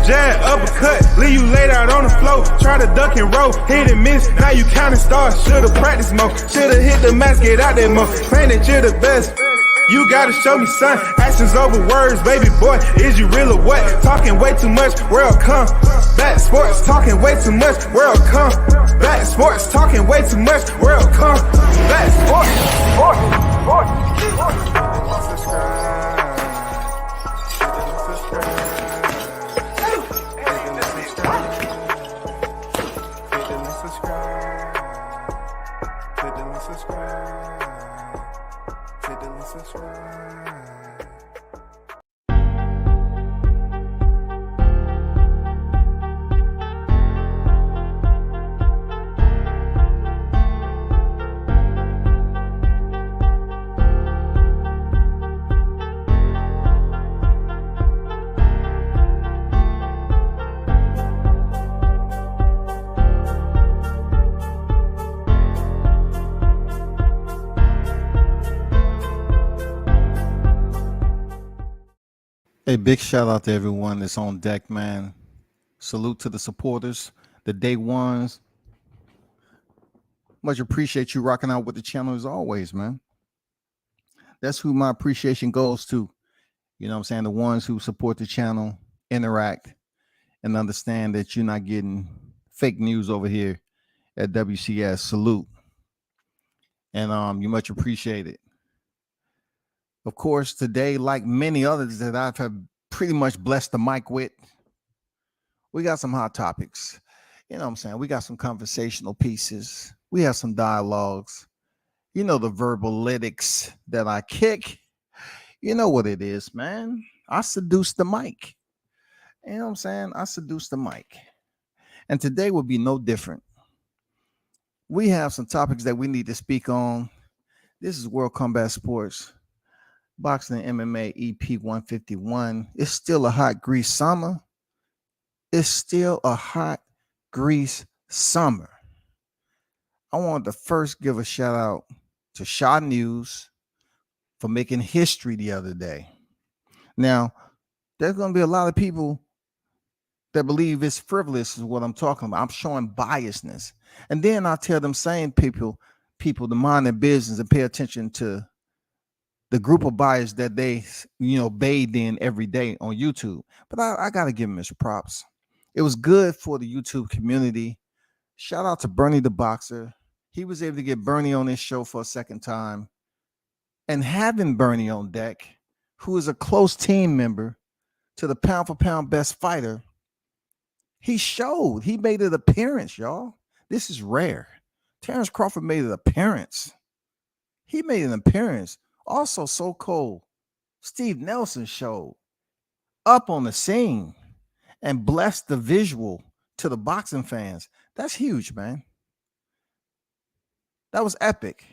jab, uppercut, leave you laid out on the floor. Try to duck and roll, hit and miss, now you counting stars. Should've practiced more, should've hit the mask, get out there more. Claim that you're the best. You gotta show me, son. Actions over words, baby boy. Is you real or what? Talking way too much, world come. Back sports, talking way too much, world come. Back sports, talking way too much, world come. Back sports, Hey, big shout out to everyone that's on deck, man. Salute to the supporters, the day ones. Much appreciate you rocking out with the channel as always, man. That's who my appreciation goes to. You know what I'm saying? The ones who support the channel, interact, and understand that you're not getting fake news over here at WCS. Salute. And you much appreciate it. Of course, today, like many others that I've have pretty much blessed the mic with, we got some hot topics. You know what I'm saying? We got some conversational pieces. We have some dialogues. You know the verbal lyrics that I kick. You know what it is, man. I seduce the mic. You know what I'm saying? I seduce the mic. And today will be no different. We have some topics that we need to speak on. This is World Combat Sports. Boxing and MMA EP 151. It's still a hot grease summer. It's still a hot grease summer. I wanted to first give a shout out to Shanews for making history the other day. Now, there's going to be a lot of people that believe it's frivolous is what I'm talking about. I'm showing biasness. And then I tell them same people to mind their business and pay attention to the group of bias that they, bathed in every day on YouTube. But I got to give him his props. It was good for the YouTube community. Shout out to Bernie the Boxer. He was able to get Bernie on his show for a second time. And having Bernie on deck, who is a close team member to the pound for pound best fighter, he showed. He made an appearance, y'all. This is rare. Terrence Crawford made an appearance. He made an appearance. Also, so cold. Steve Nelson showed up on the scene and blessed the visual to the boxing fans. That's huge, man. That was epic.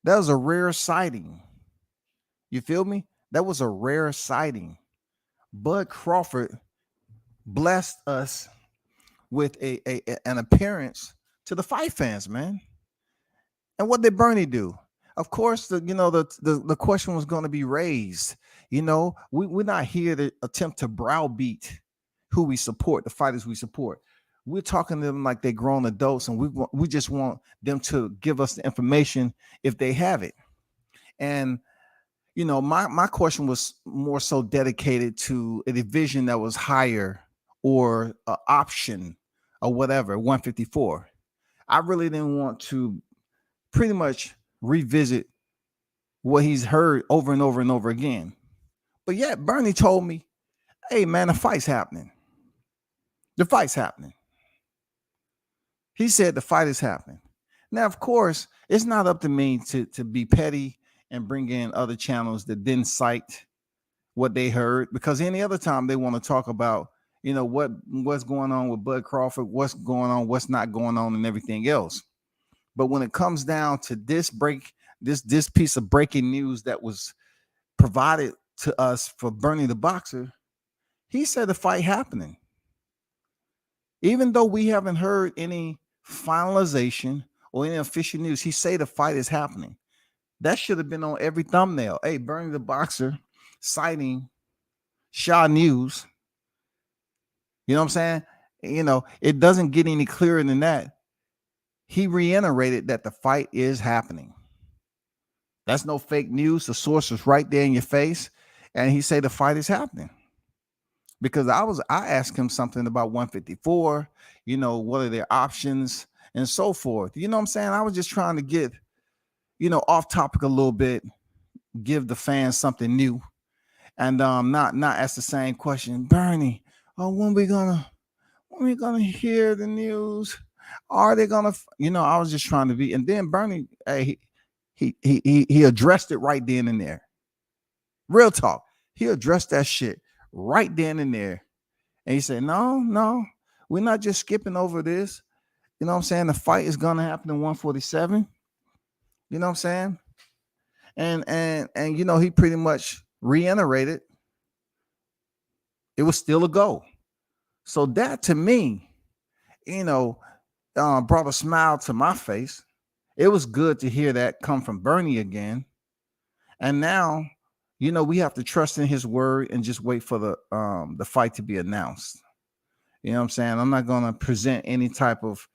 That was a rare sighting. You feel me? That was a rare sighting. Bud Crawford blessed us with an appearance to the fight fans, man. And what did Bernie do? Of course, the question was going to be raised. We're not here to attempt to browbeat who we support, the fighters we support. We're talking to them like they're grown adults, and we just want them to give us the information if they have it. And my question was more so dedicated to a division that was higher or an option or whatever, 154. I really didn't want to pretty much revisit what he's heard over and over and over again. But yet Bernie told me, hey man, the fight's happening. The fight's happening. He said the fight is happening. Now, of course, it's not up to me to be petty and bring in other channels that didn't cite what they heard, because any other time they want to talk about, what's going on with Bud Crawford, what's going on, what's not going on, and everything else. But when it comes down to this piece of breaking news that was provided to us for Bernie the Boxer, he said the fight happening. Even though we haven't heard any finalization or any official news, he said the fight is happening. That should have been on every thumbnail. Hey, Bernie the Boxer citing Shanews You know what I'm saying? It doesn't get any clearer than that. He reiterated that the fight is happening. That's no fake news. The source is right there in your face. And he said the fight is happening. Because I asked him something about 154, what are their options and so forth. You know what I'm saying? I was just trying to get, off topic a little bit, give the fans something new. And not ask the same question. Bernie, when we gonna hear the news? Are they gonna I was just trying to be, and then Bernie, hey, he addressed it right then and there. Real talk. He addressed that shit right then and there. And he said, no, we're not just skipping over this. You know what I'm saying? The fight is gonna happen in 147. You know what I'm saying? And he pretty much reiterated it was still a go. So that to me, brought a smile to my face. It was good to hear that come from Bernie again. And now, we have to trust in his word and just wait for the fight to be announced. You know what I'm saying? I'm not going to present any type of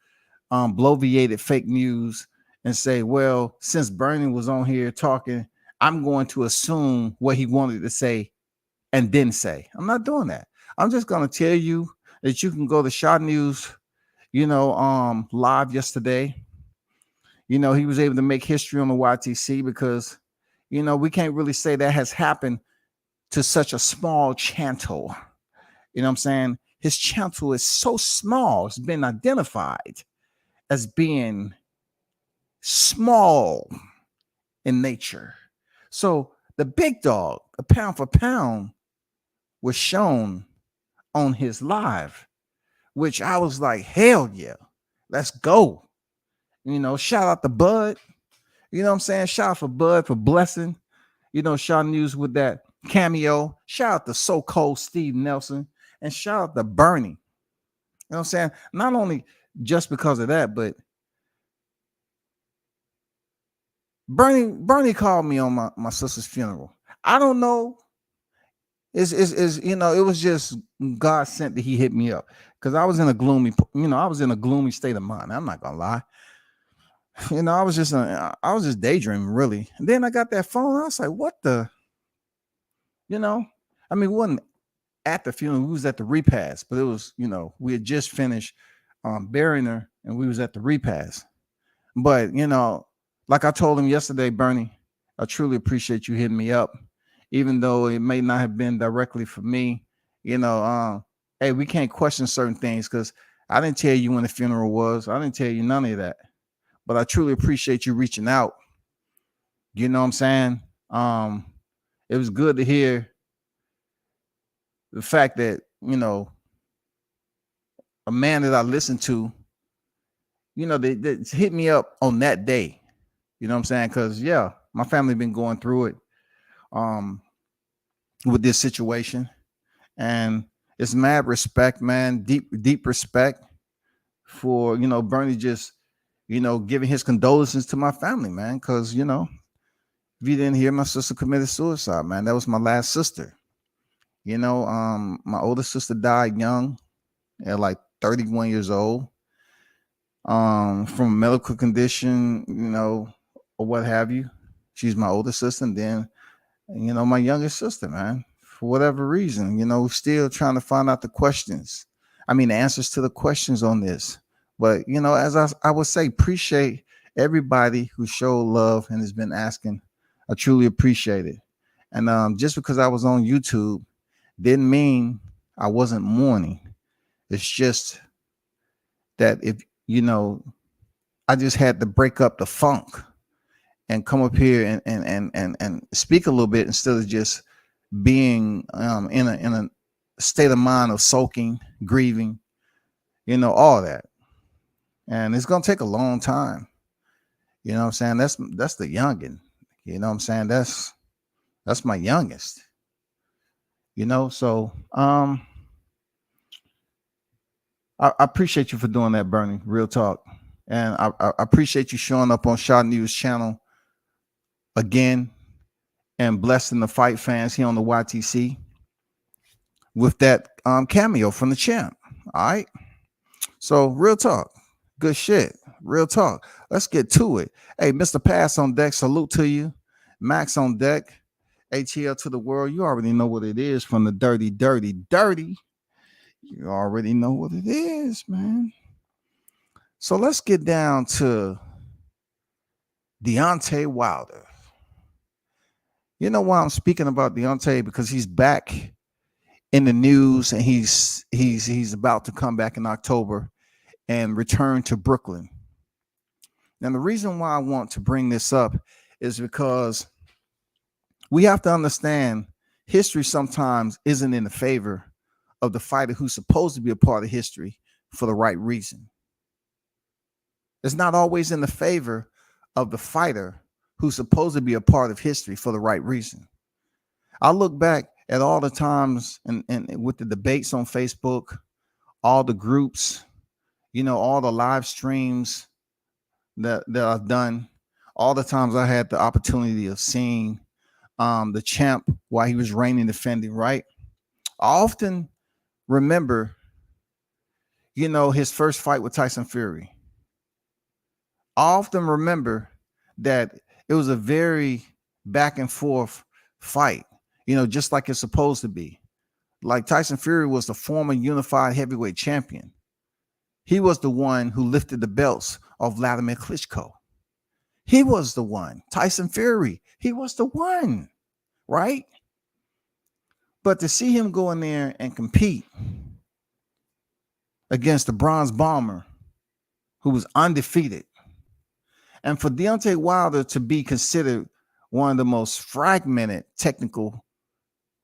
bloviated fake news and say, well, since Bernie was on here talking, I'm going to assume what he wanted to say and didn't say. I'm not doing that. I'm just going to tell you that you can go to Shanews, live yesterday. He was able to make history on the YTC because, we can't really say that has happened to such a small channel. You know what I'm saying? His channel is so small. It's been identified as being small in nature. So the big dog, a pound for pound, was shown on his live, which I was like, hell yeah, let's go. Shout out to Bud. You know what I'm saying? Shout out for Bud for blessing, Shanews with that cameo. Shout out to So Cold Steve Nelson and shout out to Bernie. You know what I'm saying? Not only just because of that, but Bernie called me on my sister's funeral. I don't know. It was just God sent that he hit me up because I was in a gloomy state of mind. I'm not gonna lie. I was just daydreaming really. And then I got that phone. I was like, what the? We wasn't at the funeral. We was at the repast, but it was, we had just finished burying her and we was at the repast. But, like I told him yesterday, Bernie, I truly appreciate you hitting me up. Even though it may not have been directly for me, hey, we can't question certain things because I didn't tell you when the funeral was. I didn't tell you none of that. But I truly appreciate you reaching out. You know what I'm saying? It was good to hear the fact that, a man that I listened to, they hit me up on that day. You know what I'm saying? Because, yeah, my family been going through it with this situation. And it's mad respect, man. Deep respect for, Bernie just, giving his condolences to my family, man. Because, if you didn't hear, my sister committed suicide, man. That was my last sister. My older sister died young at like 31 years old from a medical condition, or what have you. She's my older sister. And then, my youngest sister, man, for whatever reason, still trying to find out the answers to the questions on this. But, as I would say, appreciate everybody who showed love and has been asking. I truly appreciate it. And just because I was on YouTube didn't mean I wasn't mourning. It's just that if, I just had to break up the funk and come up here and speak a little bit instead of just being in a state of mind of sulking, grieving, all that. And it's going to take a long time. You know what I'm saying? That's the youngin'. You know what I'm saying? That's my youngest. So I appreciate you for doing that, Bernie. Real talk. And I appreciate you showing up on Shanews channel again and blessing the fight fans here on the YTC with that cameo from the champ. All right. So real talk. Good shit. Real talk. Let's get to it. Hey, Mr. Pass on deck. Salute to you. Max on deck. ATL to the world. You already know what it is from the dirty, dirty, dirty. You already know what it is, man. So let's get down to Deontay Wilder. You know why I'm speaking about Deontay? Because he's back in the news, and he's about to come back in October and return to Brooklyn. Now, the reason why I want to bring this up is because we have to understand history sometimes isn't in the favor of the fighter who's supposed to be a part of history for the right reason. It's not always in the favor of the fighter who's supposed to be a part of history for the right reason. I look back at all the times and with the debates on Facebook, all the groups, you know, all the live streams that I've done, all the times I had the opportunity of seeing the champ while he was reigning, defending, right? I often remember, you know, his first fight with Tyson Fury. I often remember that it was a very back and forth fight, you know, just like it's supposed to be. Like Tyson Fury was the former unified heavyweight champion. He was the one who lifted the belts of Vladimir Klitschko. He was the one. Tyson Fury, he was the one, right? But to see him go in there and compete against the Bronze Bomber, who was undefeated, and for Deontay Wilder to be considered one of the most fragmented technical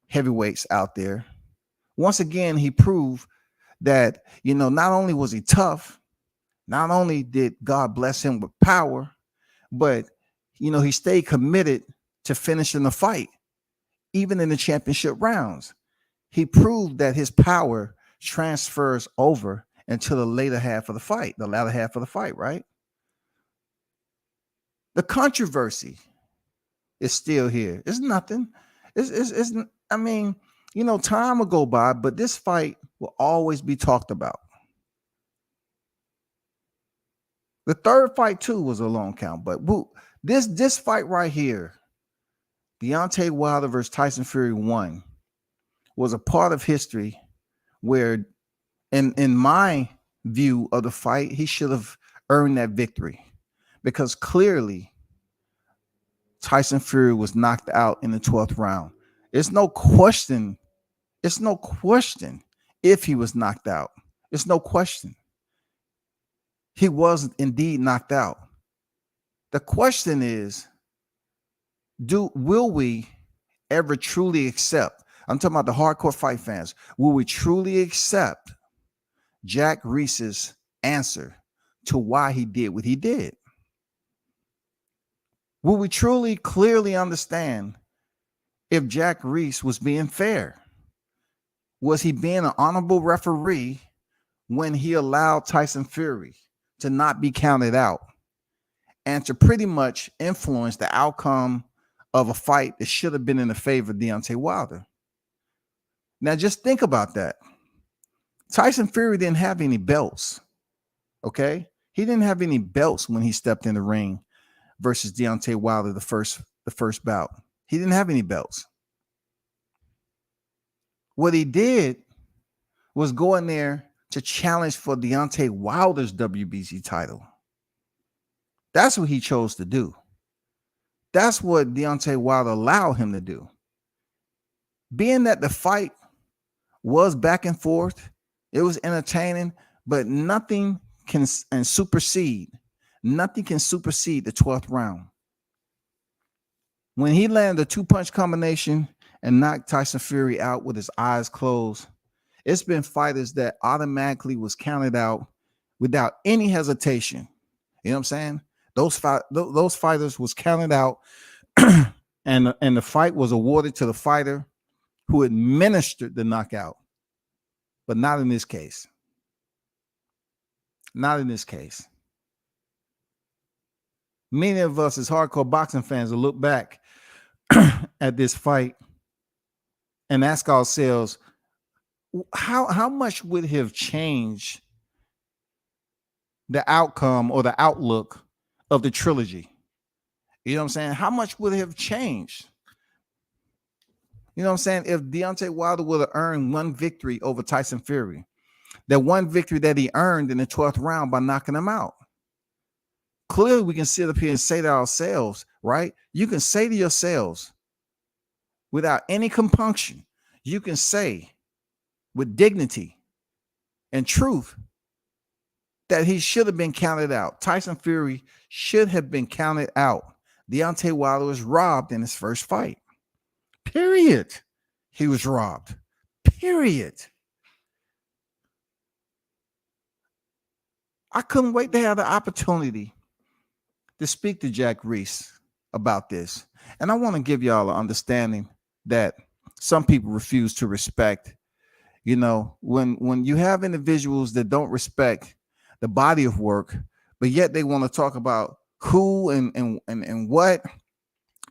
heavyweights out there, once again, he proved that, you know, not only was he tough, not only did God bless him with power, but, you know, he stayed committed to finishing the fight, even in the championship rounds. He proved that his power transfers over into the latter half of the fight, right? The controversy is still here. It's nothing. It's I mean, you know, time will go by, but this fight will always be talked about. The third fight too was a long count, but this fight right here, Deontay Wilder versus Tyson Fury 1, was a part of history where, in my view of the fight, he should have earned that victory, because clearly Tyson Fury was knocked out in the 12th round. It's no question if he was knocked out. It's no question. He was indeed knocked out. The question is, will we ever truly accept? I'm talking about the hardcore fight fans. Will we truly accept Jack Reese's answer to why he did what he did? Will we truly clearly understand if Jack Reese was being fair? Was he being an honorable referee when he allowed Tyson Fury to not be counted out and to pretty much influence the outcome of a fight that should have been in the favor of Deontay Wilder? Now, just think about that. Tyson Fury didn't have any belts, okay? He didn't have any belts when he stepped in the ring versus Deontay Wilder the first bout. He didn't have any belts. What he did was go in there to challenge for Deontay Wilder's WBC title. That's what he chose to do. That's what Deontay Wilder allowed him to do. Being that the fight was back and forth, it was entertaining, but nothing can supersede the 12th round. When he landed a 2-punch combination and knocked Tyson Fury out with his eyes closed, it's been fighters that automatically was counted out without any hesitation. You know what I'm saying? Those fighters was counted out, and the fight was awarded to the fighter who administered the knockout. But not in this case. Not in this case. Many of us as hardcore boxing fans will look back at this fight and ask ourselves, how much would have changed the outcome or the outlook of the trilogy? You know what I'm saying? How much would it have changed? You know what I'm saying? If Deontay Wilder would have earned one victory over Tyson Fury, that one victory that he earned in the 12th round by knocking him out. Clearly, we can sit up here and say to ourselves, right? You can say to yourselves without any compunction, you can say with dignity and truth that he should have been counted out. Tyson Fury should have been counted out. Deontay Wilder was robbed in his first fight. Period. He was robbed. Period. I couldn't wait to have the opportunity to speak to Jack Reese about this. And I want to give y'all an understanding that some people refuse to respect. You know, when you have individuals that don't respect the body of work, but yet they want to talk about who and what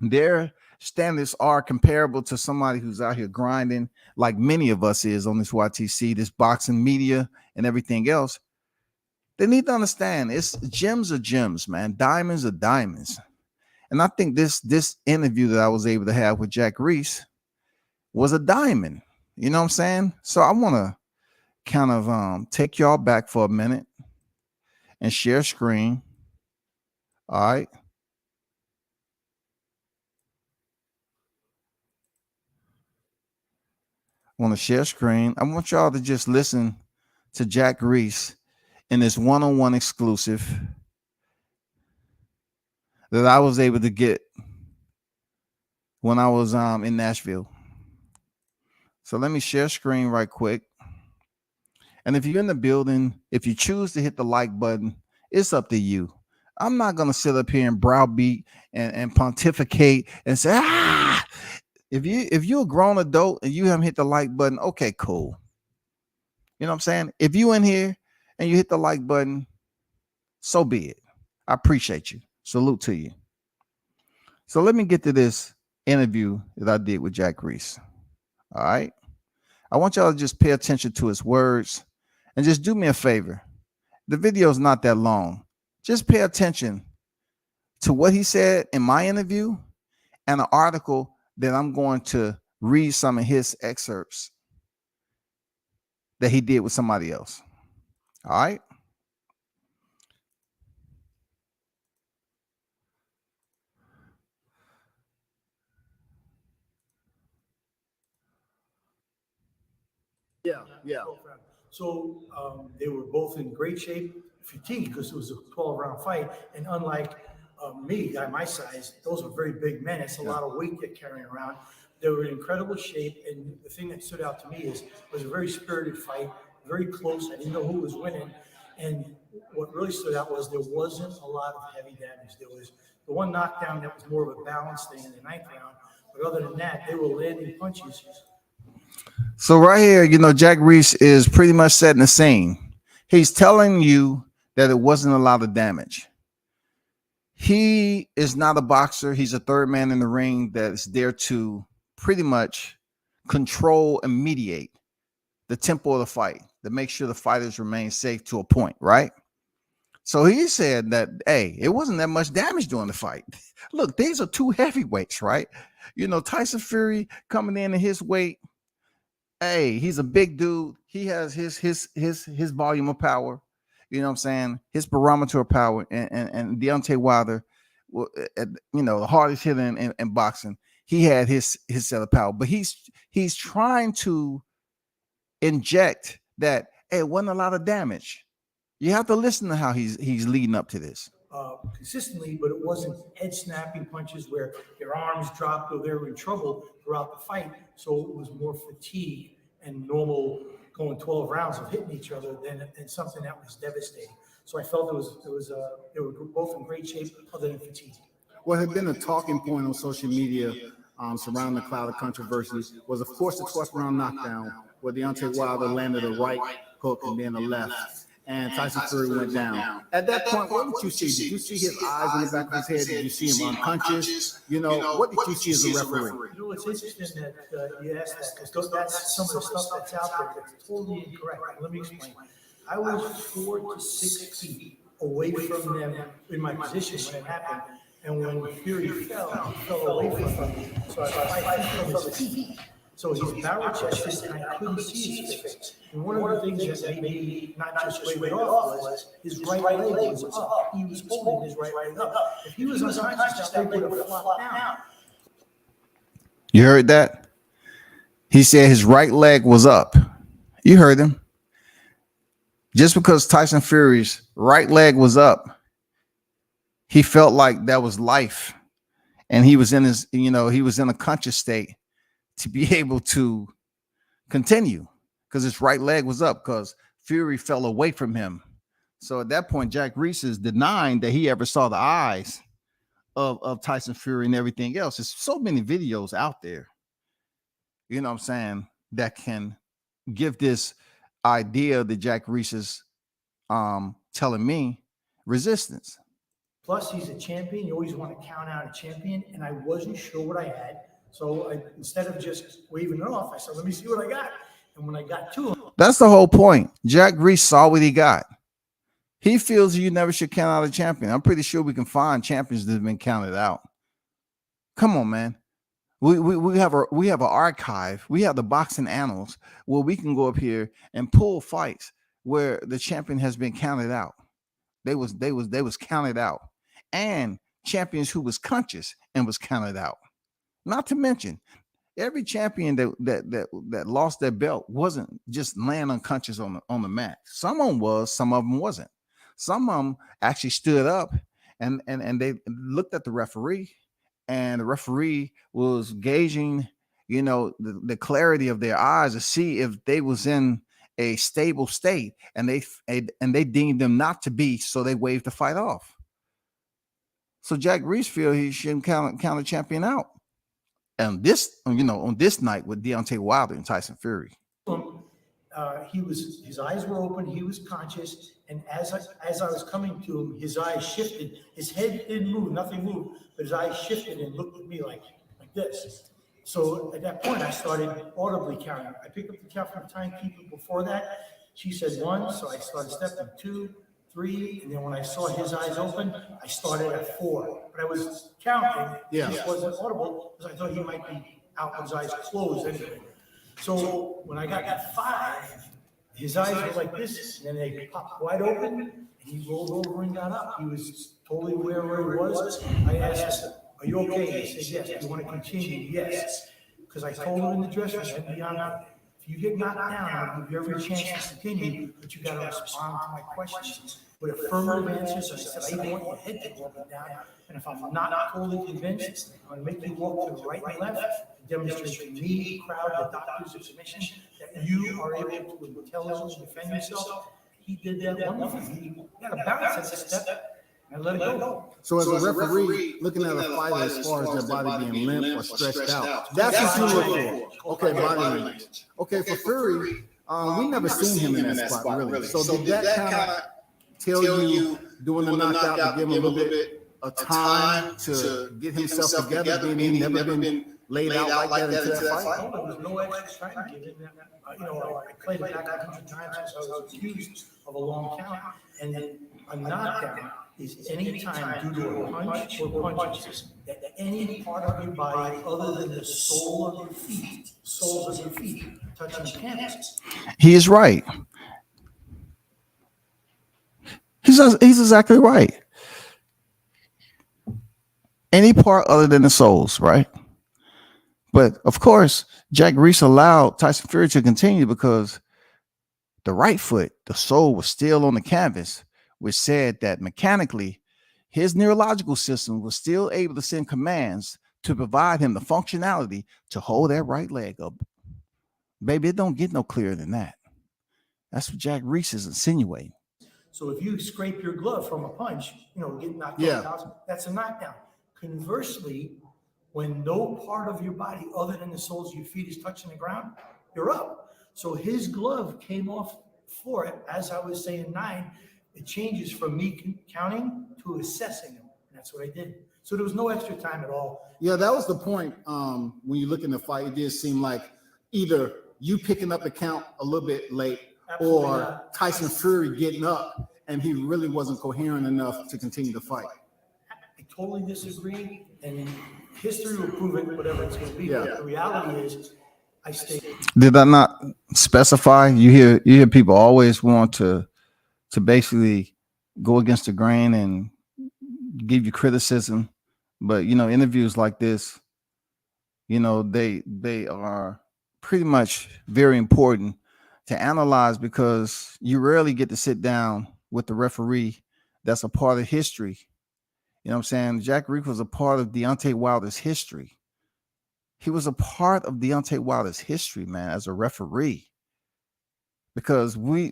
their standards are comparable to somebody who's out here grinding like many of us is on this YTC, this boxing media and everything else. They need to understand it's gems are gems, man. Diamonds are diamonds. And I think this interview that I was able to have with Jack Reese was a diamond. You know what I'm saying? So I want to kind of take y'all back for a minute and share screen. All right. I want to share screen. I want y'all to just listen to Jack Reese in this one-on-one exclusive that I was able to get when I was in Nashville. So let me share screen right quick. And if you're in the building, if you choose to hit the like button, it's up to you. I'm not going to sit up here and browbeat and pontificate and say, if you're a grown adult and you haven't hit the like button, okay, cool. You know what I'm saying? If you in here and you hit the like button, so be it. I appreciate you. Salute to you. So let me get to this interview that I did with Jack Reese. All right. I want y'all to just pay attention to his words and just do me a favor. The video is not that long. Just pay attention to what he said in my interview and an article that I'm going to read some of his excerpts that he did with somebody else. All right. Yeah. So they were both in great shape, fatigued because it was a 12-round fight. And unlike me, guy my size, those are very big men. It's a lot of weight they're carrying around. They were in incredible shape. And the thing that stood out to me is it was a very spirited fight, very close. I didn't know who was winning. And what really stood out was there wasn't a lot of heavy damage. There was the one knockdown that was more of a balance thing in the 9th round. But other than that, they were landing punches. So right here, you know, Jack Reese is pretty much setting the scene. He's telling you that it wasn't a lot of damage. He is not a boxer. He's a third man in the ring that is there to pretty much control and mediate the tempo of the fight, to make sure the fighters remain safe to a point, right? So he said that, hey, it wasn't that much damage during the fight. Look, these are two heavyweights, right? You know, Tyson Fury coming in at his weight. Hey, he's a big dude. He has his volume of power. You know what I'm saying? His barometer of power. And Deontay Wilder, you know, the hardest hitter in boxing. He had his set of power. But he's trying to inject that, hey, it wasn't a lot of damage. You have to listen to how he's leading up to this. Consistently, but it wasn't head snapping punches where their arms dropped or they were in trouble throughout the fight. So it was more fatigue and normal going 12 rounds of hitting each other than something that was devastating. So I felt they were both in great shape other than fatigue. What had been a talking point on social media surrounding the cloud of controversy was, of course, the 12th round knockdown where Deontay Wilder landed a right hook and then a left. and Tyson Fury went down. At that point, what did you see? Did you see his eyes in the back of his head? Did you see him unconscious? You know, what did you see as a referee? You know, it's interesting that you asked that, because that's some of the stuff that's out there that's totally incorrect. Let me explain. I was 4 to 6 feet away from them in my position when it happened. And when Fury fell, he fell away from me. So I was 5 feet from his feet. So he's barrel chested, and I couldn't see his face. And one of the things that made me not just wave it off was his right leg was up. He was holding his right leg up. If he was unconscious, that leg would have flopped down. You heard that? He said his right leg was up. You heard him. Just because Tyson Fury's right leg was up, he felt like that was life. And he was in his, you know, he was in a conscious state to be able to continue because his right leg was up because Fury fell away from him. So at that point, Jack Reese is denying that he ever saw the eyes of Tyson Fury and everything else. There's so many videos out there, you know what I'm saying, that can give this idea that Jack Reese is telling me resistance. Plus, he's a champion. You always want to count out a champion, and I wasn't sure what I had. So instead of just waving it off, I said, let me see what I got. And when I got to him. That's the whole point. Jack Reese saw what he got. He feels you never should count out a champion. I'm pretty sure we can find champions that have been counted out. Come on, man. We have an archive. We have the boxing annals where we can go up here and pull fights where the champion has been counted out. They was counted out. And champions who was conscious and was counted out. Not to mention, every champion that lost their belt wasn't just laying unconscious on the mat. Some of them was, some of them wasn't. Some of them actually stood up and they looked at the referee, and the referee was gauging, you know, the clarity of their eyes to see if they was in a stable state, and they deemed them not to be, so they waved the fight off. So Jack Reese feel he shouldn't count a champion out. And this, you know, on this night with Deontay Wilder and Tyson Fury. His eyes were open, he was conscious, and as I was coming to him, his eyes shifted. His head didn't move, nothing moved, but his eyes shifted and looked at me like this. So at that point, I started audibly counting. I picked up the count from the timekeeper before that. She said 1, so I started stepping 2, 3, and then when I saw his eyes open, I started at 4. But I was counting. Yeah. It just wasn't audible because I thought he might be out with his eyes closed anyway. So when I got to 5, his eyes were like this, and then they popped wide open, and he rolled over and got up. He was totally aware where he was. I asked him, "Are you okay?" He said, "Yes." "Do you want to continue?" "Yes." Because I told him in the dressing room, "Beyond, if you get knocked down, I'll give you every chance to continue, but you got to respond to my questions with affirmative answers." I said, "I even want your head to go up and down, and if I'm not totally convinced, I'm going to make you walk to the right and left to demonstrate to me, the crowd, the doctors, the commission, that you are able to intelligently defend yourself." He did that wonderfully. He got a bounce at the step and let it go. So as a referee, looking at a fighter as far as their body being limp or stretched out, that's what you look for. Okay, body language. Okay, for Fury, we never seen him in that spot, really. So did that kind of tell you, doing the knockout, to give him a little bit of time to get himself together, being he never been laid out like that into that fight? No, there was no extra time given. I played it back 100 times since I was accused of a long count. And a knockdown is any time due to a punch or punches that any part of your body other than the soles of your feet touching the canvas. He is right. He's exactly right. Any part other than the soles, right? But of course, Jack Reese allowed Tyson Fury to continue because the right foot, the sole, was still on the canvas, which said that mechanically, his neurological system was still able to send commands to provide him the functionality to hold that right leg up. Baby, it don't get no clearer than that. That's what Jack Reese is insinuating. So if you scrape your glove from a punch, get knocked out, that's a knockdown. Conversely, when no part of your body other than the soles of your feet is touching the ground, you're up. So his glove came off for it, as I was saying 9, it changes from me counting to assessing them. And that's what I did. So there was no extra time at all. Yeah, that was the point. When you look in the fight, it did seem like either you picking up the count a little bit late, Absolutely or not. Tyson Fury getting up and he really wasn't coherent enough to continue the fight. I totally disagree, and history will prove it, whatever it's going to be. Yeah. But the reality is, I stayed. Did I not specify? You hear people always want to basically go against the grain and give you criticism, but interviews like this, they are pretty much very important to analyze, because you rarely get to sit down with the referee that's a part of history. You know what I'm saying? Jack Reese was a part of Deontay Wilder's history. He was a part of Deontay Wilder's history, man, as a referee. Because we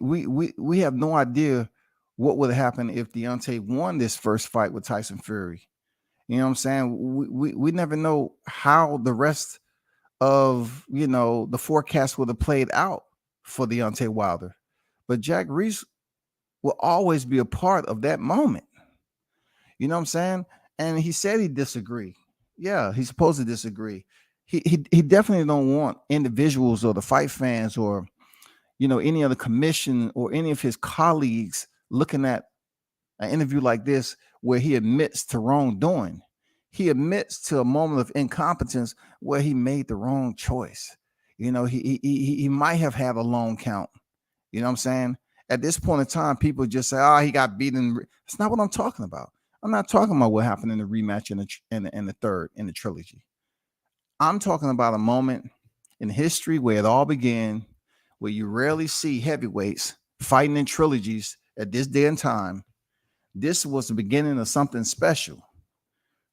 have no idea what would have happened if Deontay won this first fight with Tyson Fury. You know what I'm saying? We never know how the rest of the forecast would have played out for Deontay Wilder. But Jack Reese will always be a part of that moment. You know what I'm saying? And he said he disagree. Yeah, he's supposed to disagree. He definitely don't want individuals or the fight fans or any other commission or any of his colleagues looking at an interview like this where he admits to wrongdoing. He admits to a moment of incompetence where he made the wrong choice. He might have had a long count. You know what I'm saying? At this point in time, people just say, "Oh, he got beaten." That's not what I'm talking about. I'm not talking about what happened in the rematch in the third in the trilogy. I'm talking about a moment in history where it all began, where you rarely see heavyweights fighting in trilogies at this day and time. This was the beginning of something special,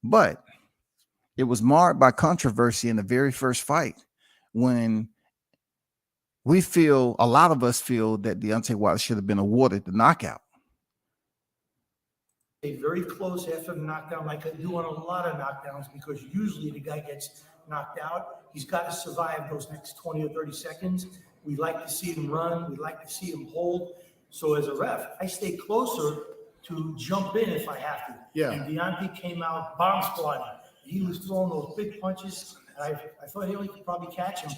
but it was marred by controversy in the very first fight, when a lot of us feel that Deontay Wilder should have been awarded the knockout. Very close after the knockdown, like I do on a lot of knockdowns, because usually the guy gets knocked out. He's got to survive those next 20 or 30 seconds. We like to see him run. We like to see him hold. So as a ref, I stay closer to jump in if I have to. Yeah. And Deontay came out bomb squatting. He was throwing those big punches. And I thought he could probably catch him.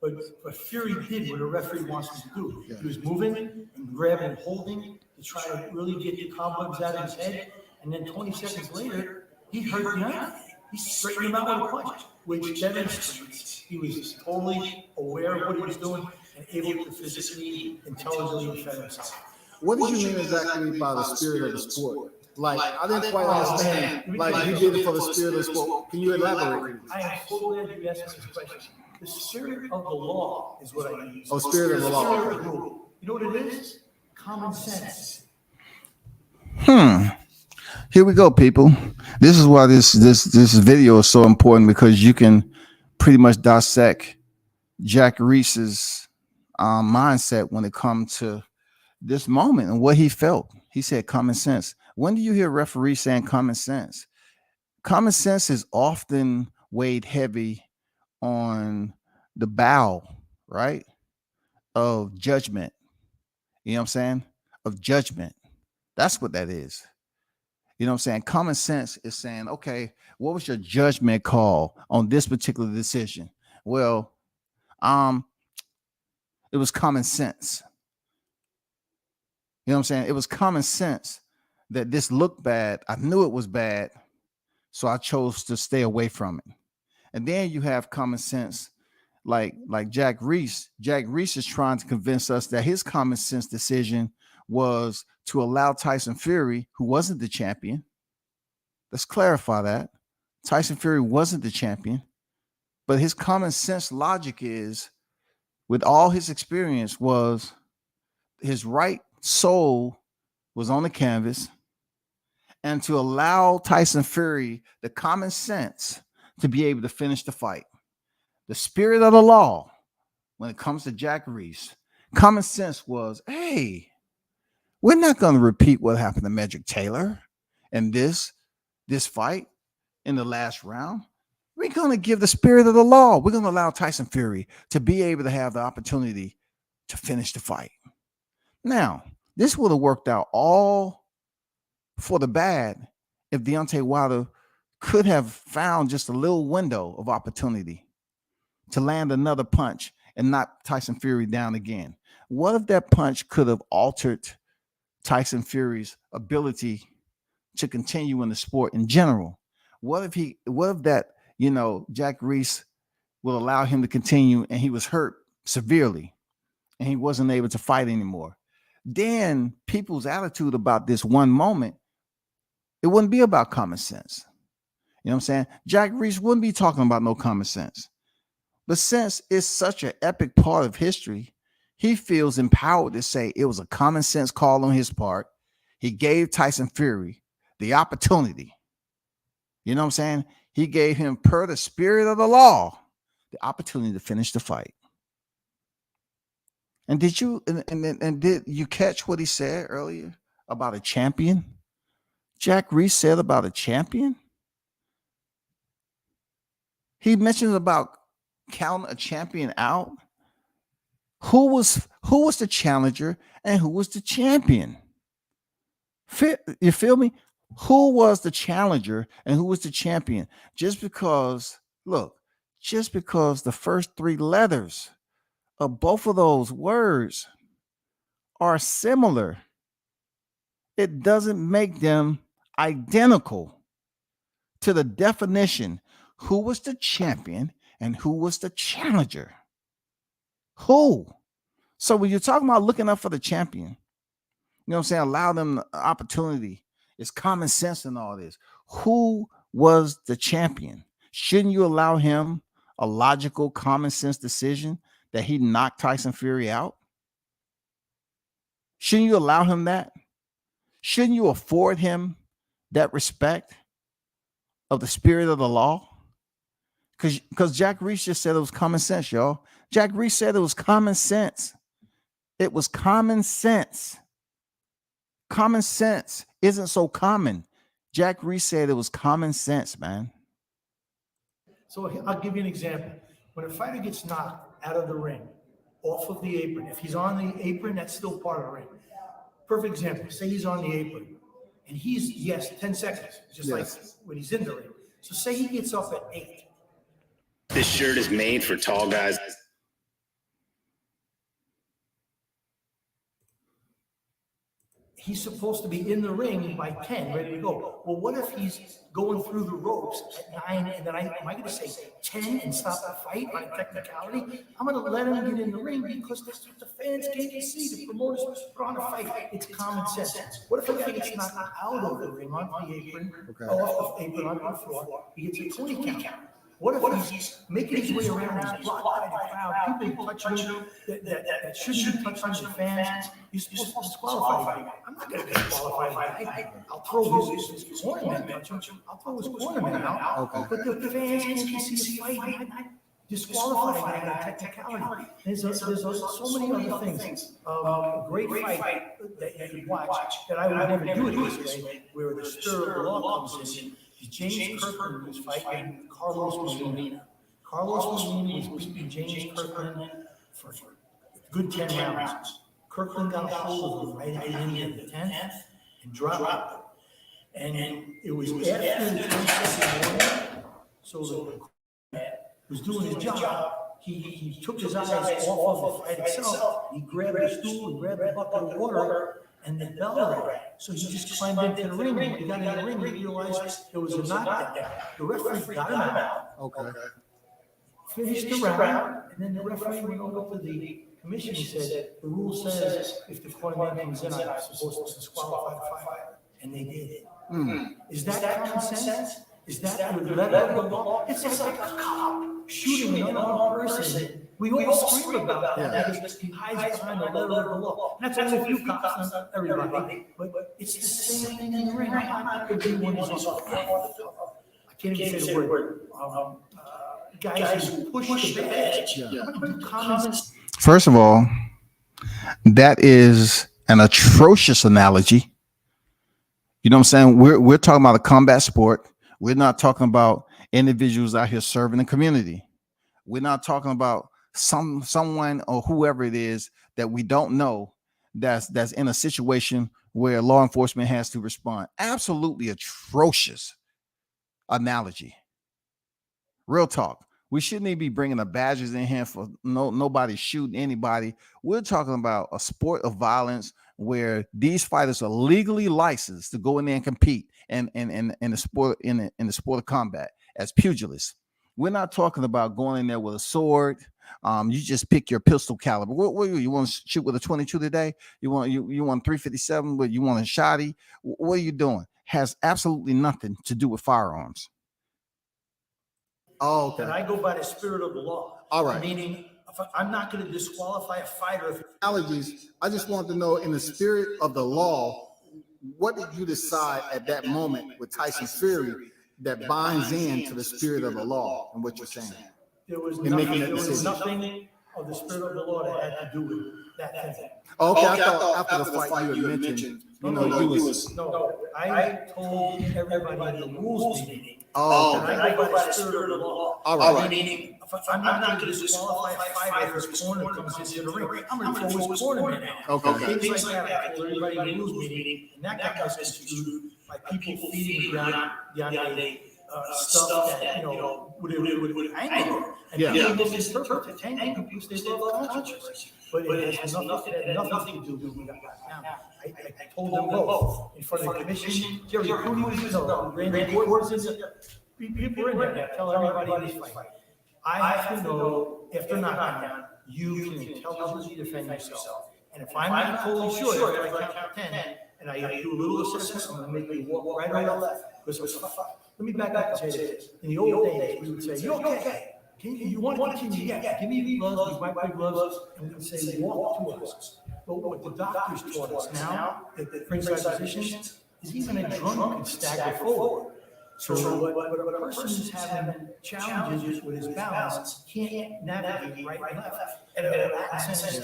But Fury did what a referee wants him to do. Yeah. He was moving and grabbing and holding to try to really get the cobwebs out of his head. And then 20 seconds later, he hurt Deontay. He straightened him out with a punch, which demonstrates he was totally aware of what he was doing and able to physically, intelligently defend himself. What did you mean exactly by the spirit of the sport? Like, I didn't quite understand. Like, he did it for the spirit of the sport. Can you elaborate? I am so glad you asked me this question. The spirit of the law is what I use. Oh, spirit of the law. Spirit of the rule. You know what it is? Common sense. Here we go, people. This is why this video is so important, because you can pretty much dissect Jack Reese's mindset when it comes to this moment and what he felt. He said common sense. When do you hear referees saying common sense? Common sense is often weighed heavy on the bow, right, of judgment. You know what I'm saying? Of judgment. That's what that is. You know what I'm saying? Common sense is saying, okay, what was your judgment call on this particular decision? Well, it was common sense. You know what I'm saying? It was common sense that this looked bad. I knew it was bad, so I chose to stay away from it. And then you have common sense like Jack Reese. Jack Reese is trying to convince us that his common sense decision was to allow Tyson Fury, who wasn't the champion. Let's clarify that. Tyson Fury wasn't the champion, but his common sense logic is, with all his experience, was his right soul was on the canvas, and to allow Tyson Fury the common sense to be able to finish the fight. The spirit of the law, when it comes to Jack Reese, common sense was, hey, we're not going to repeat what happened to Medrick Taylor in this fight in the last round. We're going to give the spirit of the law. We're going to allow Tyson Fury to be able to have the opportunity to finish the fight. Now, this would have worked out all for the bad if Deontay Wilder could have found just a little window of opportunity to land another punch and knock Tyson Fury down again. What if that punch could have altered Tyson Fury's ability to continue in the sport in general? What if that, Jack Reese will allow him to continue and he was hurt severely and he wasn't able to fight anymore? Then people's attitude about this one moment, it wouldn't be about common sense. You know what I'm saying? Jack Reese wouldn't be talking about no common sense. But since it's such an epic part of history, he feels empowered to say it was a common sense call on his part. He gave Tyson Fury the opportunity. You know what I'm saying? He gave him, per the spirit of the law, the opportunity to finish the fight. And did you catch what he said earlier about a champion? Jack Reese said about a champion. He mentioned about counting a champion out. Who was the challenger and who was the champion? You feel me? Who was the challenger and who was the champion? Just because the first three letters of both of those words are similar, it doesn't make them identical to the definition. Who was the champion and who was the challenger? Who? So when you're talking about looking up for the champion, you know what I'm saying? Allow them the opportunity. It's common sense in all this. Who was the champion? Shouldn't you allow him a logical, common sense decision that he knocked Tyson Fury out? Shouldn't you allow him that? Shouldn't you afford him that respect of the spirit of the law? Because Jack Reese just said it was common sense, y'all. Jack Reese said it was common sense. It was common sense. Common sense isn't so common. Jack Reese said it was common sense, man. So I'll give you an example. When a fighter gets knocked out of the ring, off of the apron, if he's on the apron, that's still part of the ring. Perfect example. Say he's on the apron, and he has 10 seconds, just like when he's in the ring. So say he gets up at 8. This shirt is made for tall guys. He's supposed to be in the ring by 10, ready to go. Well, what if he's going through the ropes at 9, and then am I going to say 10 and stop the fight on a technicality? I'm going to let him get in the ring because that's what the fans came to see. The promoters put on a fight. It's common sense. What if a guy gets knocked out of the ring, onto the apron, off the apron, onto the floor? He gets a 20 count. What if he's making his way around, he's blocked by the crowd, people touching him that shouldn't be touching the fans? He's supposed to disqualify him. I'm not going to disqualify the guy. I'll throw his ornament out. I'll throw his ornament out. But the fans can't see a fight and disqualify him on a technicality. There's so many other things. A great fight that you could watch that I would never do it this way, where the stir of the law comes in. James Kirkland was fighting Carlos Molina. Carlos Molina was beating James Kirkland for a good 10 rounds. Kirkland got a hold of him right at the end of the 10th and dropped him. And it was after the 22nd morning, so the was doing his job. He took his eyes off of the fight itself. He grabbed the stool and grabbed the bucket of water, and the bell rang. So he just climbed into the ring. When he got in the ring, he realized it was a knockdown. The referee got him out. Okay. Finished the round, and then the referee went over to the commission and said, the rule says if the cornerman comes in, I'm supposed to disqualify the fighter. And they did. Is that common sense? Is that the letter of the law? It's like a cop shooting an unarmed person. We all scream about that because he hides behind the letter of the law. And that's only a few cops, not everybody. But it's the same thing in the ring. I'm not going to be one who's on the I can't even say the word. Guys who push the edge. I'm going to do common sense. First of all, that is an atrocious analogy. You know what I'm saying? We're talking about a combat sport. We're not talking about individuals out here serving the community. We're not talking about someone or whoever it is that we don't know that's in a situation where law enforcement has to respond. Absolutely atrocious analogy. Real talk. We shouldn't even be bringing the badges in here for nobody shooting anybody. We're talking about a sport of violence where these fighters are legally licensed to go in there and compete in the sport in the sport of combat as pugilists. We're not talking about going in there with a sword. You just pick your pistol caliber. What you want to shoot with a 22 today? You want 357, but you want a shotty? What are you doing? Has absolutely nothing to do with firearms. Oh, okay. And I go by the spirit of the law. All right. Meaning, I'm not going to disqualify a fighter. If Analogies. I just want to know, in the spirit of the law, what did you decide at that moment with Tyson Fury that binds into the spirit of the law and what you're saying? there was in nothing, making that there was decision. nothing of the spirit of the law that had to do with that thing. Okay, I thought after the fight you had mentioned, you was. No, I told everybody in the rules meeting. Oh, And I go by the spirit of the law. all right. Meaning, I'm not going to disqualify a fighter if his corner comes into the ring. I'm going to throw his corner in. Okay. Things like that. I told everybody in the rules meeting, and that got misconstrued by people feeding Deontay stuff that, would anger. And people misinterpret it. Anger because they love controversy. But it has nothing to do with that. Now, I told them both in front of the commission. Jerry Cooney was Randy Gordon was in there. People were in there. Tell everybody in this fight. I have to know if they're not down, you can intelligently defend yourself. And if I'm not totally sure after I count 10 and I do a little assessment, I'm going to make you walk right or left. Because let me back up and say this. In the old days, we would say, "You okay? You want to continue? Yeah, give me the gloves, we wipe the gloves, and we would say, walk to us." But what the doctors taught us now, that the ringside positions, is even a drummer can stagger forward. So what a person who's having challenges with his balance can't navigate right and left. And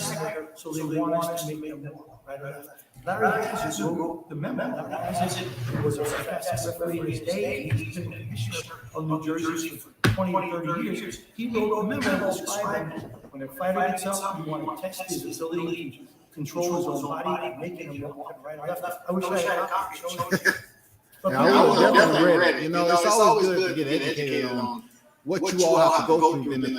stagger, so they want us to make them walk right or left. Larry Hazard wrote the memo. Larry Hazard was a professional referee in his day. He's been commissioner of New Jersey for 20 or 30 years. He wrote a memo describing when a fighter gets up, you want to test his ability to control his own body, making him walk right or left. I wish I had copies. Yeah, I would definitely read it. It's always good to get educated on what you all have to go through in the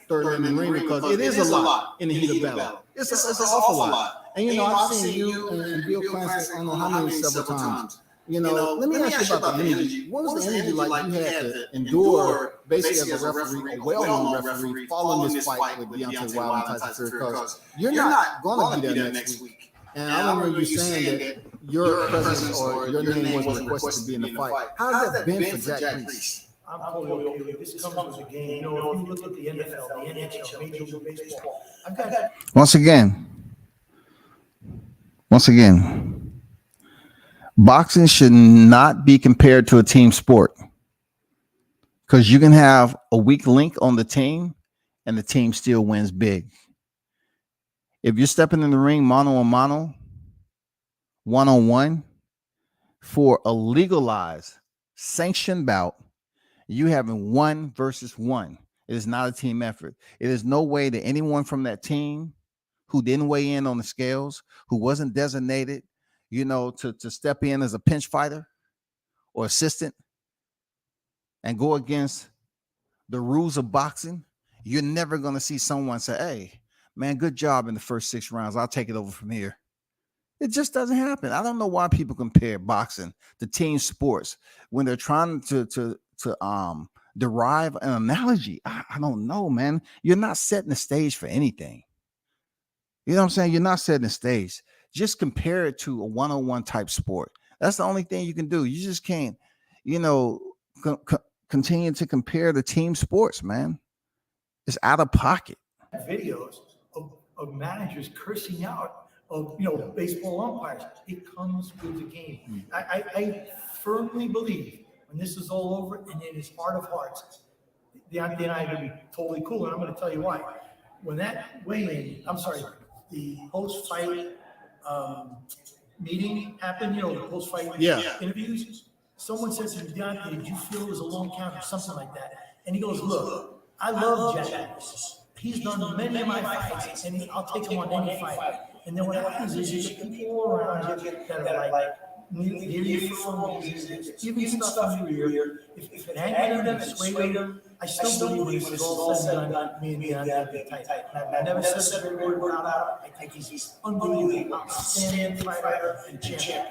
third inning ring, because it is a lot in the heat of battle. It's an awful lot. And I've seen you and Bill Clancy, I don't know how many, several times. Let me ask you about the energy. What was the energy like you had to endure, basically as a referee, a well-known referee, following this fight with Deontay Wilder and Tyson Fury? Because you're not going to be there next week. And I remember you saying that your presence or your name was requested to be in the fight. How has that been for Jack Reese? I'm totally okay with this. Comes with the game. If you look at the NFL, the NHL, Major League Baseball, I've got Once again, boxing should not be compared to a team sport, because you can have a weak link on the team and the team still wins big. If you're stepping in the ring mano a mano, one-on-one, for a legalized, sanctioned bout, you having 1 versus 1. It is not a team effort. It is no way that anyone from that team who didn't weigh in on the scales, who wasn't designated, to step in as a pinch fighter or assistant and go against the rules of boxing, you're never going to see someone say, "Hey, man, good job in the first 6 rounds. I'll take it over from here." It just doesn't happen. I don't know why people compare boxing to team sports when they're trying to derive an analogy. I don't know, man. You're not setting the stage for anything. You know what I'm saying? You're not setting the stage. Just compare it to a one-on-one type sport. That's the only thing you can do. You just can't, continue to compare the team sports, man. It's out of pocket. videos of managers cursing out of baseball umpires. It comes with the game. I firmly believe when this is all over and in his heart of hearts, Deontay and I are going to be totally cool, and I'm going to tell you why. When that the post-fight meeting happened, the post-fight interviews, someone said to me, "Deontay, did you feel it was a long count or something like that?" And he goes, "Look, I love Jack Reese. He's done many of my fights, and I'll take him on any fight." And then what happens is you get people around you that are like, near you for even stuff in your ear. If it angered them, if it swayed them, I still believe when this is all said and done, me and Deontay have been tight. I've never said a word about it. I think he's unbelievable, outstanding fighter and champion.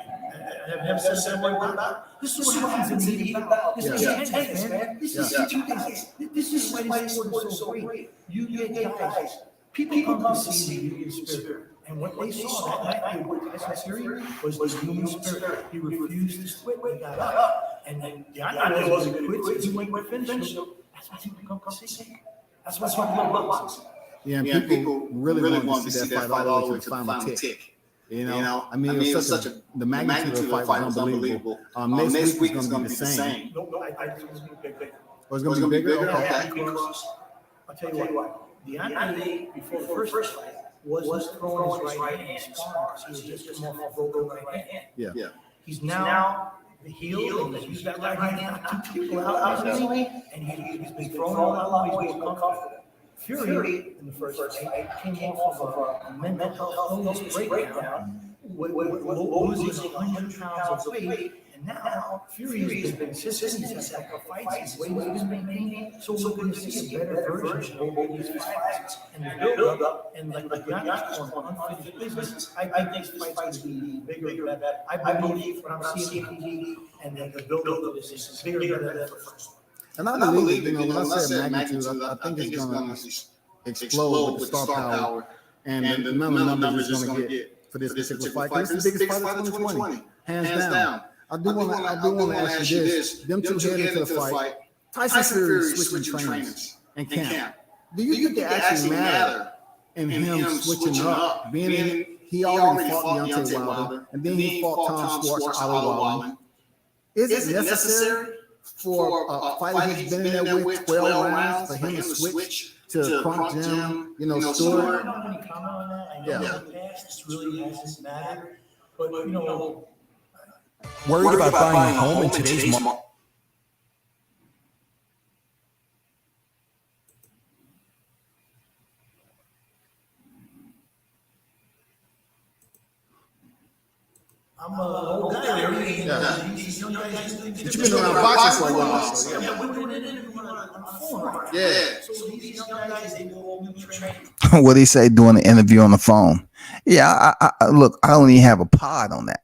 I've never said a word about it. This is what happens in the heat of battle. This is tennis, man. This is why this sport is so great. You get guys. People come to see the human spirit. And what they saw that night with Tyson Fury was the human spirit. He refused to quit. He got up. And then Deontay wasn't going to quit, so he went with finish. That's why people come see. That's why people love boxing. Yeah, and people really want to see that fight all the way to the final tick. You know, I mean, it was such a the magnitude of the fight was unbelievable. Next week is going to be the same. No, I think it's going to be bigger. Oh, it's going to be bigger? Okay. I'll tell you what. Deontay, before the first fight, wasn't throwing his right hand in spars. He was just more broken right hand. Yeah. He's now the heel, and he's used that right hand to keep people out easily, and he's been throwing a lot of ways more comfortable. Fury, in the first fight, came off of a mental health illness breakdown, with losing 100 pounds of weight. And now Fury has been consistent. He's had fights. His weight has been maintained. So we're going to see a better version of both these fights. And the build up, and like Deontay's on unfinished business, I think this fight's going to be bigger and better. I believe what I'm seeing on TV, and then the build up is bigger and better than the first one. And I believe, you know, when I said magnitude, I think it's going to explode with the star power and the number of numbers it's going to get for this particular fight. This is the biggest fight of 2020, hands down. I do want to ask you this: them two heading into the fight, Tyson Fury switching trainers and camp. Do you think they actually matter in him switching up? Being he already fought Deontay Wilder, and then he fought Tom Schwartz out of Wallen. Is it necessary for a fighter who's been in there with 12 rounds for him to switch to Crunk Jam, Stewart? I don't have any comment on that. I know in the past this really hasn't mattered, but you know. Worried about buying a home in today's market? I'm an old guy already. These young guys, but you've been around boxing for a while, so yeah. We're doing an interview on the phone right now. Yeah. So these young guys, they will be trained. What he say doing the interview on the phone? Yeah, I look, I don't even have a pod on that.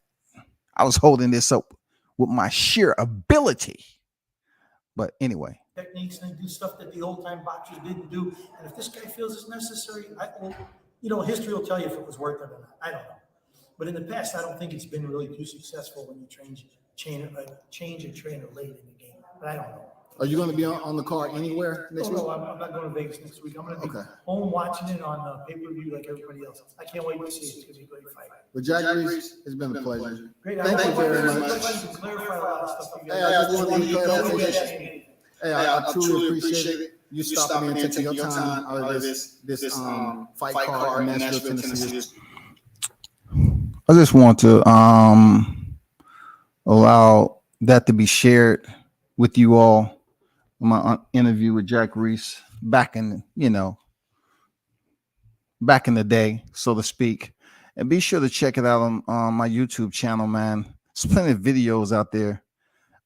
I was holding this up with my sheer ability. But anyway. Techniques and do stuff that the old time boxers didn't do. And if this guy feels it's necessary, history will tell you if it was worth it or not. I don't know. But in the past, I don't think it's been really too successful when you change a trainer late in the game. But I don't know. Are you going to be on the card anywhere next week? No, I'm not going to Vegas next week. I'm going to be home watching it on pay-per-view like everybody else. I can't wait to see it. It's going to be a great fight. Well, Jack Reese, it's been a pleasure. Great. Thank you very much. Clarify a lot of stuff. Hey, I just want to clarification. Hey, I truly appreciate it. You stopping in and taking your time out of this fight card in Nashville, Tennessee. I just want to allow that to be shared with you all. My interview with Jack Reese back in the day, so to speak. And be sure to check it out on my YouTube channel, man. There's plenty of videos out there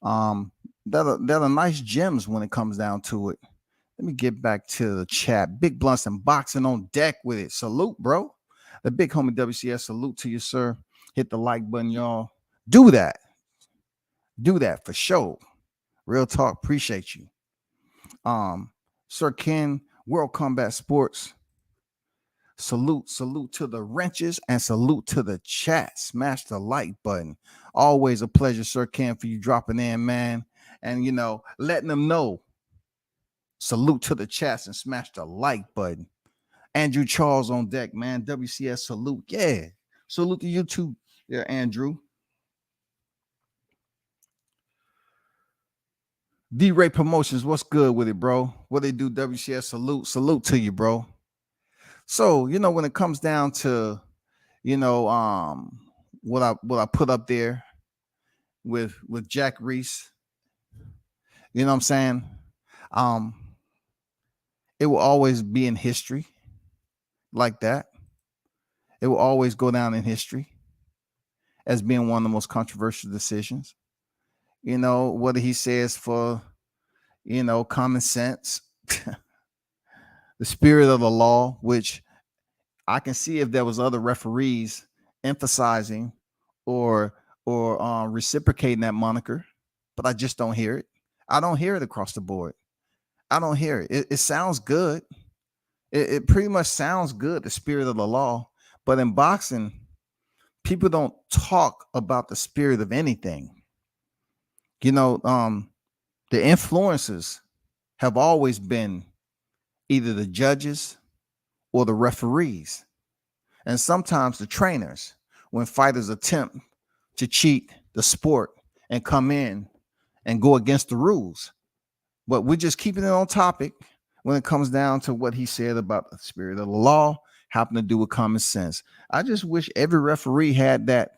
that are nice gems when it comes down to it. Let me get back to the chat. Big Blunts and Boxing on deck with it. Salute, bro. The big homie WCS, salute to you, sir. Hit the like button, y'all. Do that. Do that for sure. Real talk. Appreciate you. Sir Ken, World Combat Sports. Salute to the wrenches and salute to the chat. Smash the like button. Always a pleasure, Sir Ken, for you dropping in, man. And, letting them know. Salute to the chats and smash the like button. Andrew Charles on deck, man. WCS salute. Yeah. Salute to you too, there, Andrew. D-Ray Promotions, what's good with it, bro? What they do, WCS salute to you, bro. So, when it comes down to, what I put up there with Jack Reese, you know what I'm saying? It will always be in history like that. It will always go down in history as being one of the most controversial decisions. Whether he says for, common sense, the spirit of the law, which I can see if there was other referees emphasizing or reciprocating that moniker, but I just don't hear it. I don't hear it across the board. I don't hear it. It sounds good. It pretty much sounds good, the spirit of the law. But in boxing, people don't talk about the spirit of anything. The influences have always been either the judges or the referees, and sometimes the trainers, when fighters attempt to cheat the sport and come in and go against the rules. But we're just keeping it on topic when it comes down to what he said about the spirit of the law having to do with common sense. I just wish every referee had that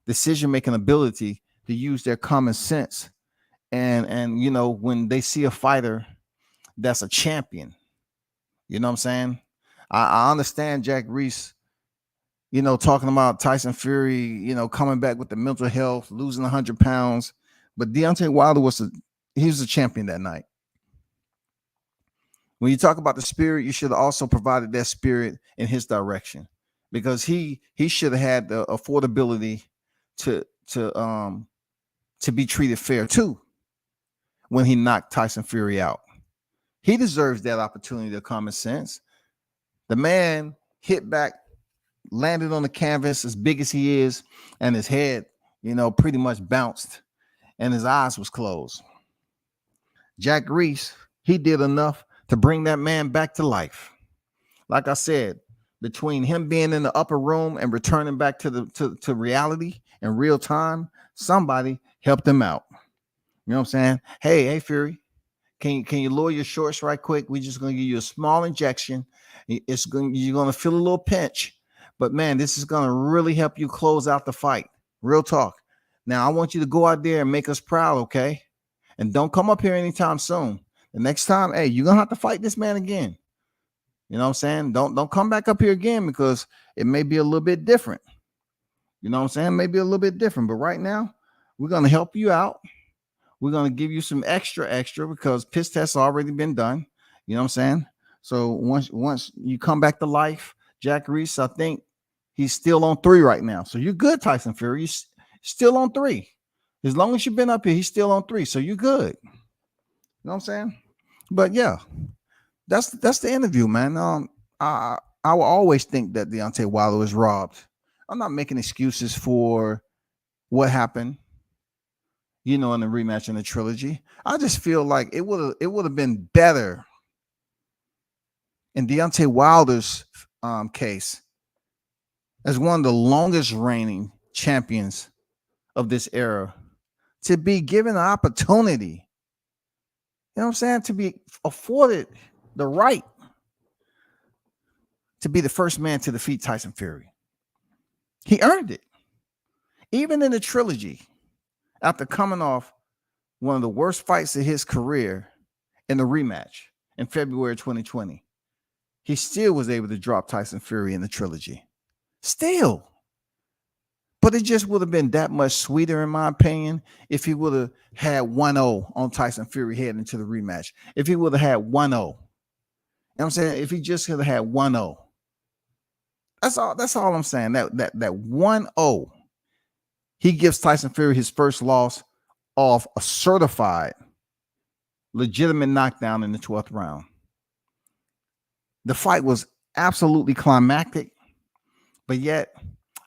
decision-making ability to use their common sense. And when they see a fighter that's a champion, you know what I'm saying? I understand Jack Reese, talking about Tyson Fury, coming back with the mental health, losing 100 pounds. But Deontay Wilder he was a champion that night. When you talk about the spirit, you should have also provided that spirit in his direction, because he should have had the affordability to be treated fair too when he knocked Tyson Fury out. He deserves that opportunity of common sense. The man hit back, landed on the canvas as big as he is, and his head, pretty much bounced, and his eyes was closed. Jack Reese, he did enough to bring that man back to life. Like I said, between him being in the upper room and returning back to reality in real time, somebody helped him out. You know what I'm saying? Hey, Fury, can you lower your shorts right quick? We're just gonna give you a small injection. You're gonna feel a little pinch, but man, this is gonna really help you close out the fight. Real talk. Now I want you to go out there and make us proud, okay? And don't come up here anytime soon. The next time, hey, you're gonna have to fight this man again. You know what I'm saying? Don't come back up here again, because it may be a little bit different. You know what I'm saying? Maybe a little bit different. But right now, we're gonna help you out. We're gonna give you some extra because piss tests already been done. You know what I'm saying? So once you come back to life, Jack Reese, I think he's still on 3 right now. So you're good, Tyson Fury. You're still on 3. As long as you've been up here, he's still on 3. So you're good. You know what I'm saying? But yeah, that's the interview, man. I will always think that Deontay Wilder was robbed. I'm not making excuses for what happened, in the rematch in the trilogy. I just feel like it would have been better in Deontay Wilder's case, as one of the longest reigning champions of this era, to be given an opportunity, you know what I'm saying, to be afforded the right to be the first man to defeat Tyson Fury. He earned it. Even in the trilogy, after coming off one of the worst fights of his career in the rematch in February 2020, he still was able to drop Tyson Fury in the trilogy. Still. But it just would have been that much sweeter, in my opinion, if he would have had 1-0 on Tyson Fury heading into the rematch. If he would have had 1-0. You know what I'm saying? If he just could have had 1-0. That's all I'm saying. That 1-0. He gives Tyson Fury his first loss off a certified, legitimate knockdown in the 12th round. The fight was absolutely climactic, but yet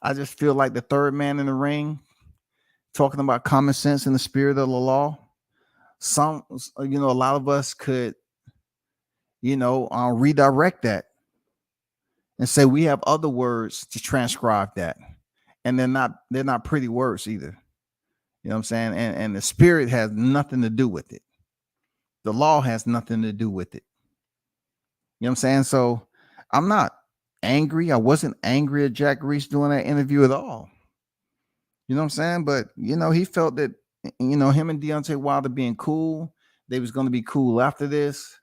I just feel like the third man in the ring, talking about common sense and the spirit of the law, a lot of us could, redirect that and say we have other words to transcribe that. And they're not pretty words either. You know what I'm saying? And the spirit has nothing to do with it. The law has nothing to do with it. You know what I'm saying? So I'm not angry. I wasn't angry at Jack Reese doing that interview at all. You know what I'm saying? But, he felt that, him and Deontay Wilder being cool, they was going to be cool after this.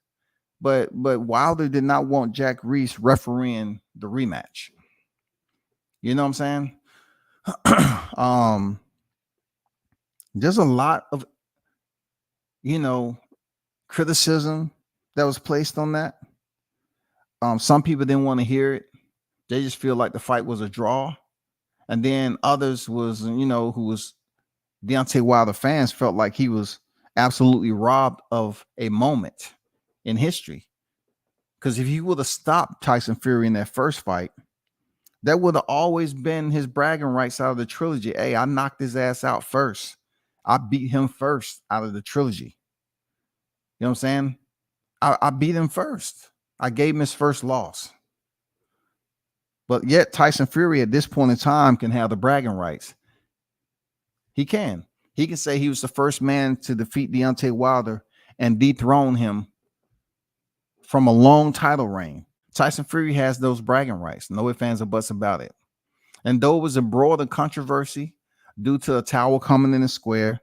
But Wilder did not want Jack Reese refereeing the rematch. You know what I'm saying? There's a lot of, criticism that was placed on that. Some people didn't want to hear it. They just feel like the fight was a draw. And then others was, who was Deontay Wilder fans felt like he was absolutely robbed of a moment in history. Because if he would have stopped Tyson Fury in that first fight, that would have always been his bragging rights out of the trilogy. Hey, I knocked his ass out first. I beat him first out of the trilogy. You know what I'm saying? I beat him first. I gave him his first loss. But yet Tyson Fury at this point in time can have the bragging rights. He can. He can say he was the first man to defeat Deontay Wilder and dethrone him from a long title reign. Tyson Fury has those bragging rights. No ifs, ands, or buts about it. And though it was embroiled in controversy due to a towel coming in the square,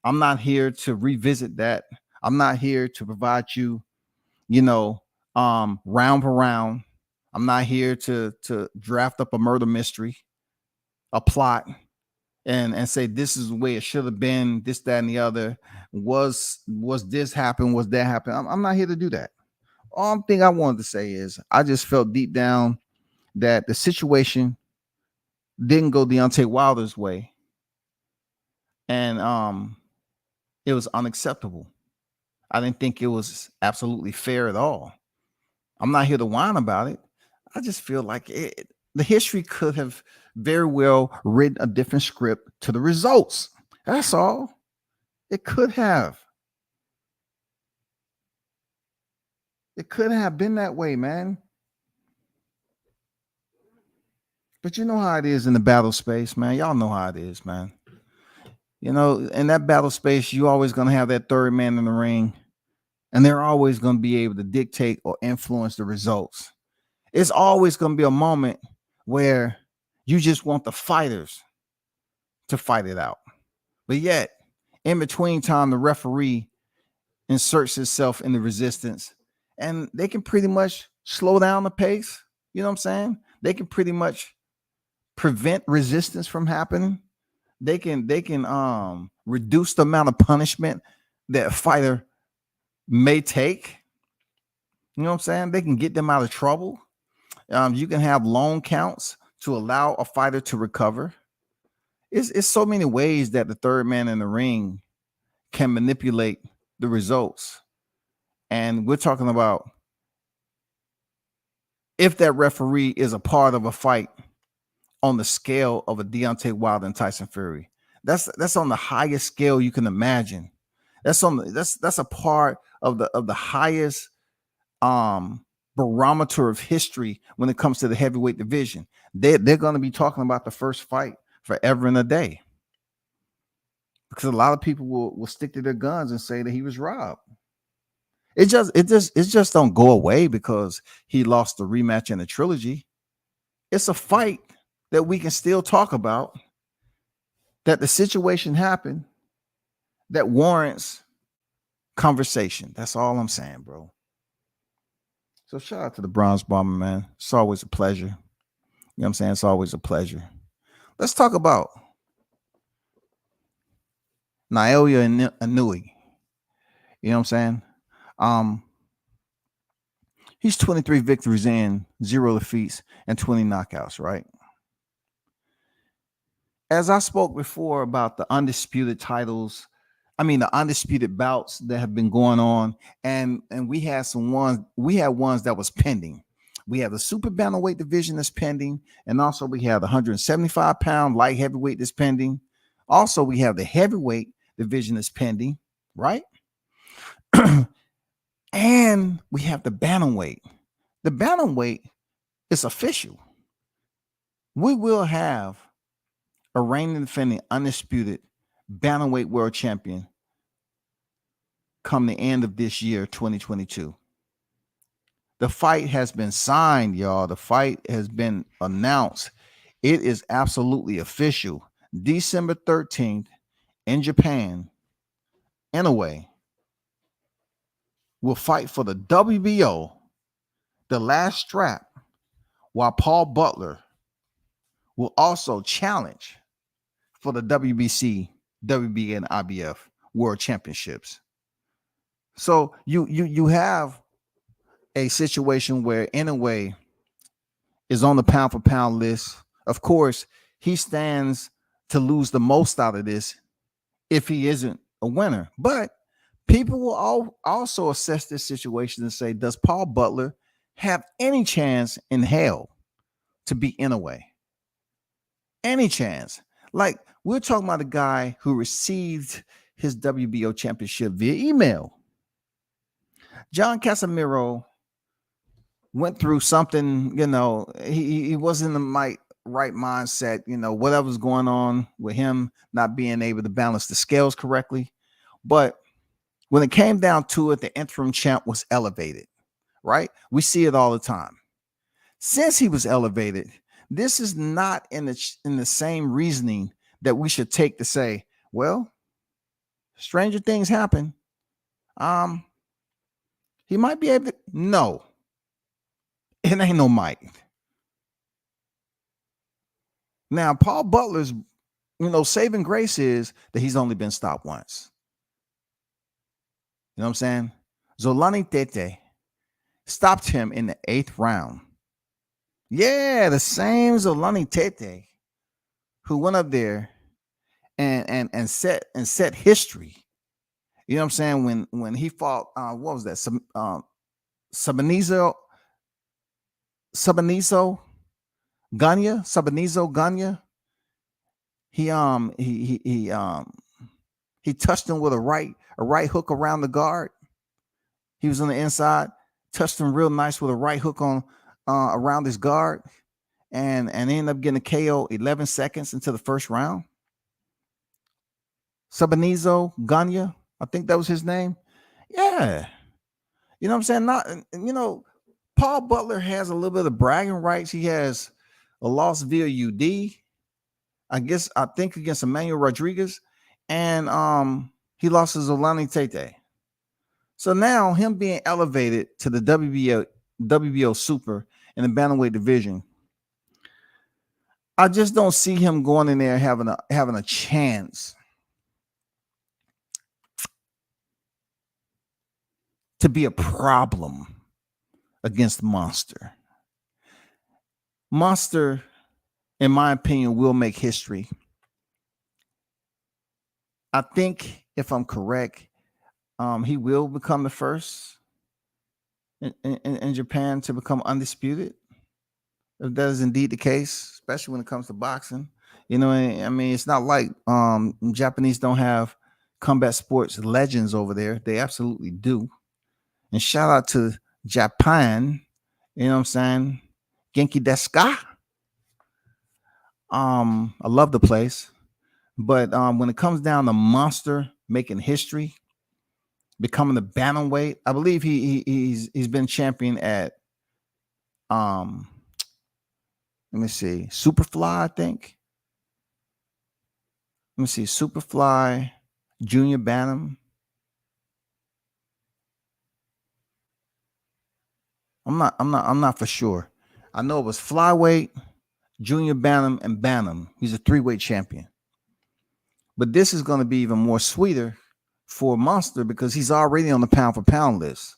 I'm not here to revisit that. I'm not here to provide you, round for round. I'm not here to draft up a murder mystery, a plot, and say this is the way it should have been, this, that, and the other. Was this happen? Was that happen? I'm not here to do that. All thing I wanted to say is I just felt deep down that the situation didn't go Deontay Wilder's way. And it was unacceptable. I didn't think it was absolutely fair at all. I'm not here to whine about it. I just feel like the history could have very well written a different script to the results. That's all. It could have. It could have been that way, man. But you know how it is in the battle space, man. Y'all know how it is, man. In that battle space, you're always going to have that third man in the ring, and they're always going to be able to dictate or influence the results. It's always going to be a moment where you just want the fighters to fight it out. But yet, in between time, the referee inserts itself in the resistance, and they can pretty much slow down the pace. You know what I'm saying? They can pretty much prevent resistance from happening. They can reduce the amount of punishment that a fighter may take. You know what I'm saying? They can get them out of trouble. You can have long counts to allow a fighter to recover. It's so many ways that the third man in the ring can manipulate the results. And we're talking about if that referee is a part of a fight on the scale of a Deontay Wilder and Tyson Fury. That's on the highest scale you can imagine. That's a part of the highest barometer of history when it comes to the heavyweight division. They're going to be talking about the first fight forever and a day, because a lot of people will stick to their guns and say that he was robbed. It just don't go away because he lost the rematch in the trilogy. It's a fight that we can still talk about, that the situation happened that warrants conversation. That's all I'm saying, bro. So shout out to the Bronze Bomber, man. It's always a pleasure. You know what I'm saying? It's always a pleasure. Let's talk about Nayoe and Inoue. You know what I'm saying? He's 23 victories in, 0 defeats, and 20 knockouts, right? As I spoke before about the undisputed titles, the undisputed bouts that have been going on, and we had ones that was pending. We have the super bantamweight division that's pending, and also we have the 175-pound light heavyweight that's pending. Also, we have the heavyweight division that's pending, right? And we have the bantamweight. The bantamweight is official. We will have a reigning and defending undisputed bantamweight world champion come the end of this year, 2022. The fight has been signed, y'all. The fight has been announced. It is absolutely official. December 13th in Japan, Inoue will fight for the WBO, the last strap, while Paul Butler will also challenge for the WBC, WBA, and IBF World Championships. So you have a situation where Inoue is on the pound for pound list. Of course, he stands to lose the most out of this if he isn't a winner. But people will also assess this situation and say, does Paul Butler have any chance in hell to beat Inoue? Any chance? Like, we're talking about a guy who received his WBO championship via email. John Casimiro went through something, he wasn't in the right mindset, whatever's going on with him not being able to balance the scales correctly. But when it came down to it, the interim champ was elevated, right? We see it all the time. Since he was elevated, this is not in the same reasoning that we should take to say, well, stranger things happen. He might be able to. No, it ain't no might. Now, Paul Butler's, saving grace is that he's only been stopped once. You know what I'm saying? Zolani Tete stopped him in the 8th round. Yeah, the same Zolani Tete who went up there and set history. You know what I'm saying? When he fought, what was that? Sabanizo Ganya. He touched him with a right hook around the guard. He was on the inside, touched him real nice with a right hook on around his guard, and ended up getting a KO 11 seconds into the first round. Sabanizo Ganya, I think that was his name. Yeah. You know what I'm saying? Paul Butler has a little bit of bragging rights. He has a loss via UD, I think against Emmanuel Rodriguez, and he lost to Zolani Tete. So now him being elevated to the WBO Super in the bantamweight division, I just don't see him going in there having a chance to be a problem against Monster. Monster, in my opinion, will make history. I think, if I'm correct, he will become the first in Japan to become undisputed. If that is indeed the case, especially when it comes to boxing. I mean, it's not like Japanese don't have combat sports legends over there. They absolutely do. And shout out to Japan. You know what I'm saying? Genki desu ka? I love the place. But when it comes down to Monster making history, becoming the bantamweight, I believe he's been champion at let me see, Superfly, I think. Let me see, Superfly, Junior Bantam. I'm not for sure. I know it was flyweight, Junior Bantam, and Bantam. He's a 3-weight champion. But this is going to be even more sweeter for Monster because he's already on the pound for pound list.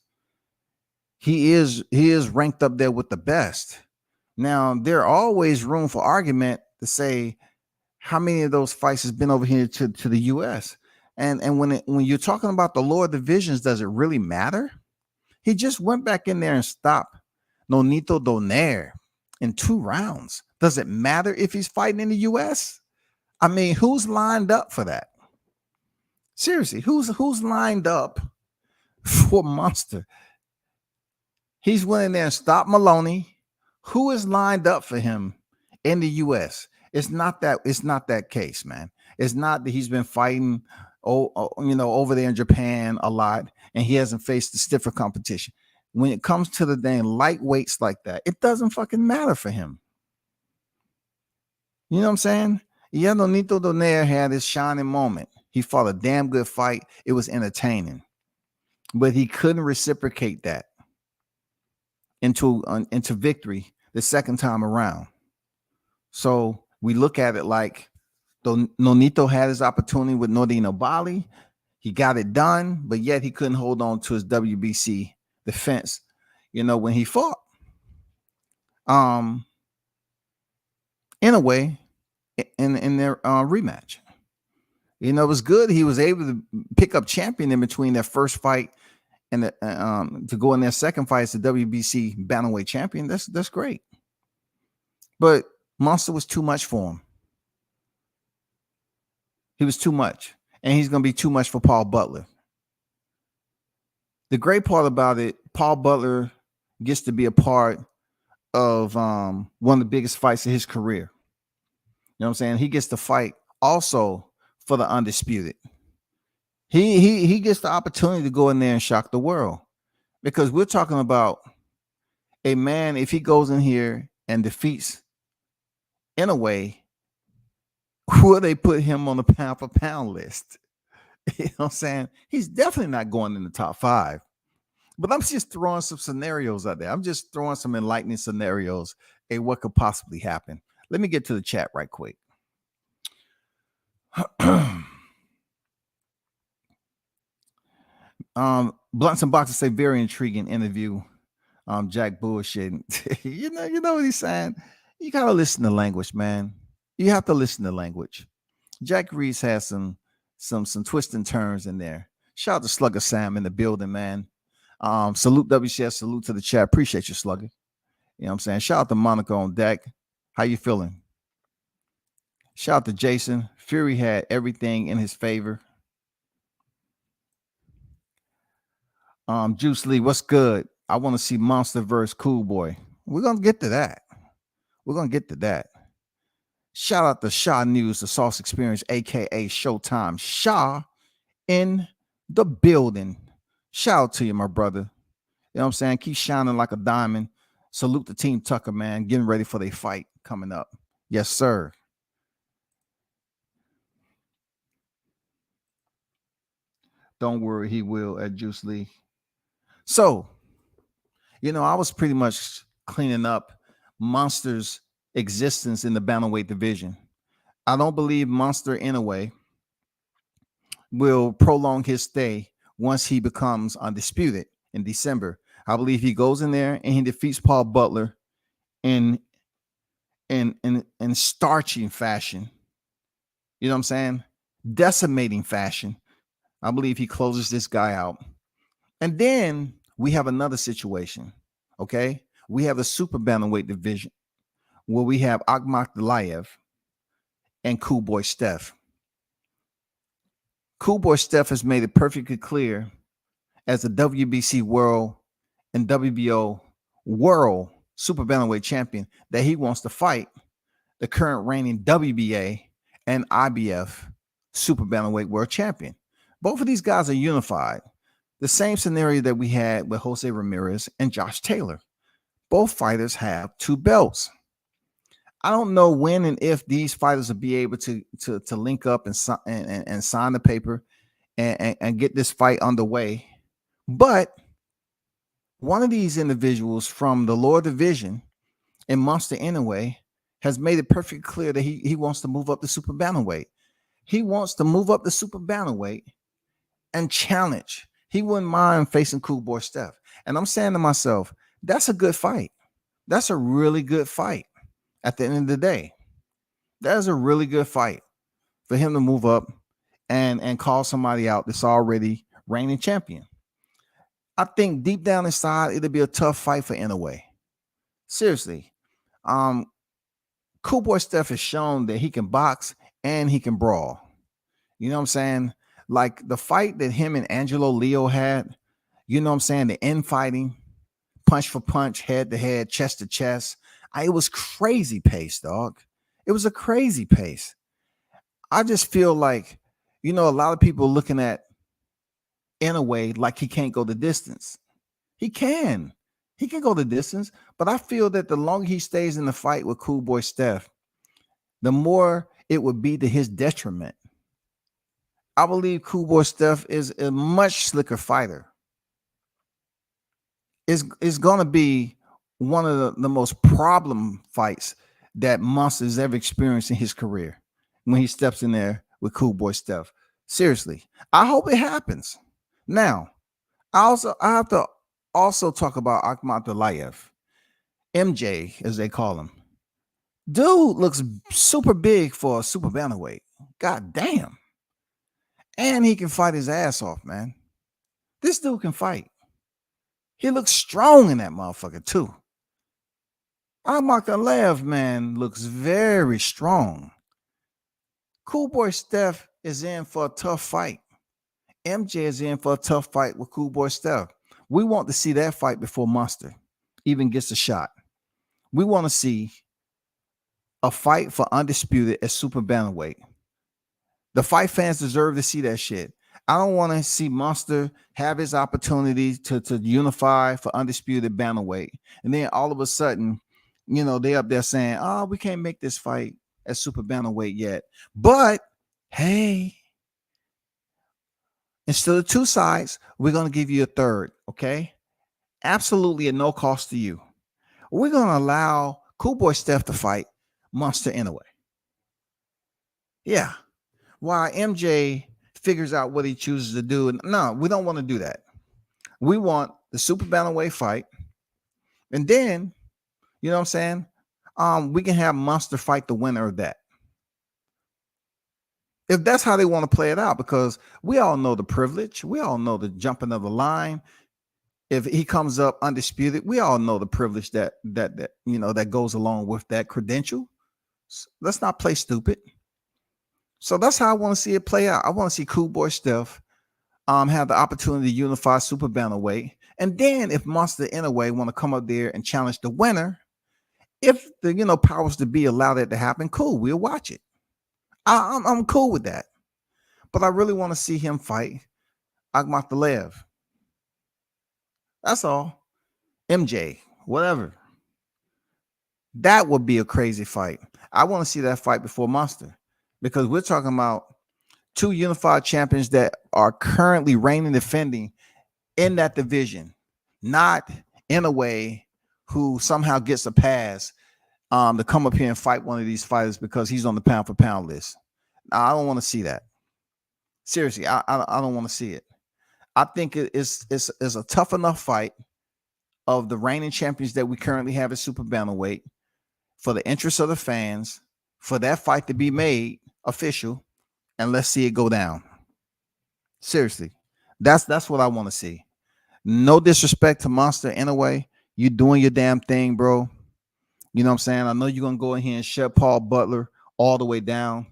He is ranked up there with the best. Now, there are always room for argument to say how many of those fights has been over here to the U.S. And when you're talking about the lower divisions, does it really matter? He just went back in there and stopped Nonito Donaire in 2 rounds. Does it matter if he's fighting in the U.S.? I mean, who's lined up for that? Seriously, who's lined up for Monster? He's went in there and stopped Maloney. Who is lined up for him in the U.S.? It's not that case, man. It's not that he's been fighting, over there in Japan a lot, and he hasn't faced the stiffer competition. When it comes to the dang lightweights like that, it doesn't fucking matter for him. You know what I'm saying? Yeah, Nonito Donaire had his shining moment. He fought a damn good fight. It was entertaining, but he couldn't reciprocate that into victory the second time around. So We look at it like Nonito had his opportunity with Nordino Bali. He got it done, but yet he couldn't hold on to his WBC defense, when he fought. In a way, in their rematch. It was good. He was able to pick up champion in between their first fight and to go in their second fight as the WBC bantamweight champion. That's great. But Monster was too much for him. He was too much. And he's going to be too much for Paul Butler. The great part about it, Paul Butler gets to be a part of one of the biggest fights of his career. You know what I'm saying? He gets to fight also for the Undisputed. He gets the opportunity to go in there and shock the world, because we're talking about a man, if he goes in here and defeats Inoue, will they put him on the pound for pound list? You know what I'm saying? He's definitely not going in the top 5. But I'm just throwing some scenarios out there. I'm just throwing some enlightening scenarios. Hey, what could possibly happen? Let me get to the chat right quick. Blunts and Boxes say very intriguing interview. Jack bullshitting. you know what he's saying? You gotta listen to language, man. You have to listen to language. Jack Reese has some twists and turns in there. Shout out to Slugger Sam in the building, man. Salute WCS, salute to the chat. Appreciate you, Slugger. You know what I'm saying? Shout out to Monica on deck. How you feeling? Shout out to Jason. Fury had everything in his favor. Juice Lee, what's good? I want to see Monster versus Cool Boy. We're gonna get to that. Shout out to Shanews, the Sauce Experience, aka Showtime. Shaw in the building. Shout out to you, my brother. You know what I'm saying? Keep shining like a diamond. Salute the Team Tucker, man. Getting ready for their fight coming up. Yes, sir. Don't worry, he will at Juice Lee. So, I was pretty much cleaning up Monster's existence in the bantamweight division. I don't believe Monster Inoue will prolong his stay once he becomes Undisputed in December. I believe he goes in there and he defeats Paul Butler in starching fashion. You know what I'm saying? Decimating fashion. I believe he closes this guy out. And then we have another situation. Okay. We have the super bantamweight division where we have Akhmat Dalayev and Cool Boy Steph. Cool Boy Steph has made it perfectly clear as the WBC World and WBO World Super Bantamweight Champion that he wants to fight the current reigning WBA and IBF Super Bantamweight World Champion. Both of these guys are unified. The same scenario that we had with Jose Ramirez and Josh Taylor. Both fighters have 2 belts. I don't know when and if these fighters will be able to link up and sign the paper and get this fight underway. But one of these individuals from the lower division in Monster Inoue has made it perfectly clear that he wants to move up the super bantamweight. He wants to move up the super bantamweight and challenge. He wouldn't mind facing Cool Boy Steph. And I'm saying to myself, that's a good fight. That's a really good fight. At the end of the day, that is a really good fight for him to move up and call somebody out that's already reigning champion. I think deep down inside, it'll be a tough fight for Inoue. Seriously. Cool Boy Steph has shown that he can box and he can brawl. You know what I'm saying? Like the fight that him and Angelo Leo had, you know what I'm saying? The infighting, punch for punch, head to head, chest to chest. It was crazy pace, dog. It was a crazy pace. I just feel like, a lot of people looking at Inoue like he can't go the distance. He can go the distance, but I feel that the longer he stays in the fight with Cool Boy Steph, the more it would be to his detriment. I believe Cool Boy Steph is a much slicker fighter. It's going to be one of the most problem fights that Monster's ever experienced in his career when he steps in there with Cool Boy Steph. Seriously, I hope it happens. Now, I have to also talk about Akhmat Dalayev, MJ as they call him. Dude looks super big for a super bantamweight. God damn. And he can fight his ass off, man. This dude can fight. He looks strong in that motherfucker too. Akhmat Dalayev, man, looks very strong. Cool Boy Steph is in for a tough fight. MJ is in for a tough fight with Cool Boy Steph. We want to see that fight before Monster even gets a shot. We want to see a fight for Undisputed at super bantamweight. The fight fans deserve to see that shit. I don't want to see Monster have his opportunity to unify for Undisputed bantamweight, and then all of a sudden, you know, they up there saying, "Oh, we can't make this fight at super bantamweight yet." But hey, instead of two sides, we're going to give you a third, okay? Absolutely at no cost to you. We're going to allow Cool Boy Steph to fight Monster Inoue. Yeah. While MJ figures out what he chooses to do. And no, we don't want to do that. We want the super bantamweight fight. And then, you know what I'm saying? We can have Monster fight the winner of that. If that's how they want to play it out, because we all know the privilege, we all know the jumping of the line. If he comes up undisputed, we all know the privilege that you know that goes along with that credential. Let's not play stupid. So that's how I want to see it play out. I want to see Cool Boy Steph have the opportunity to unify super bantamweight, and then if Monster Inoue want to come up there and challenge the winner, if the powers to be allow that to happen, cool, we'll watch it. I'm cool with that. But I really want to see him fight Akhmat Dalayev. That's all. MJ, whatever. That would be a crazy fight. I want to see that fight before Monster, because we're talking about two unified champions that are currently reigning defending in that division, not Inoue, who somehow gets a pass to come up here and fight one of these fighters because he's on the pound for pound list. I don't want to see that. Seriously, I don't want to see it. I think it's a tough enough fight of the reigning champions that we currently have at super bantamweight for the interest of the fans, for that fight to be made official, and let's see it go down. Seriously, that's what I want to see. No disrespect to Monster Inoue, you doing your damn thing, bro. You know what I'm saying? I know you're going to go in here and shut Paul Butler all the way down.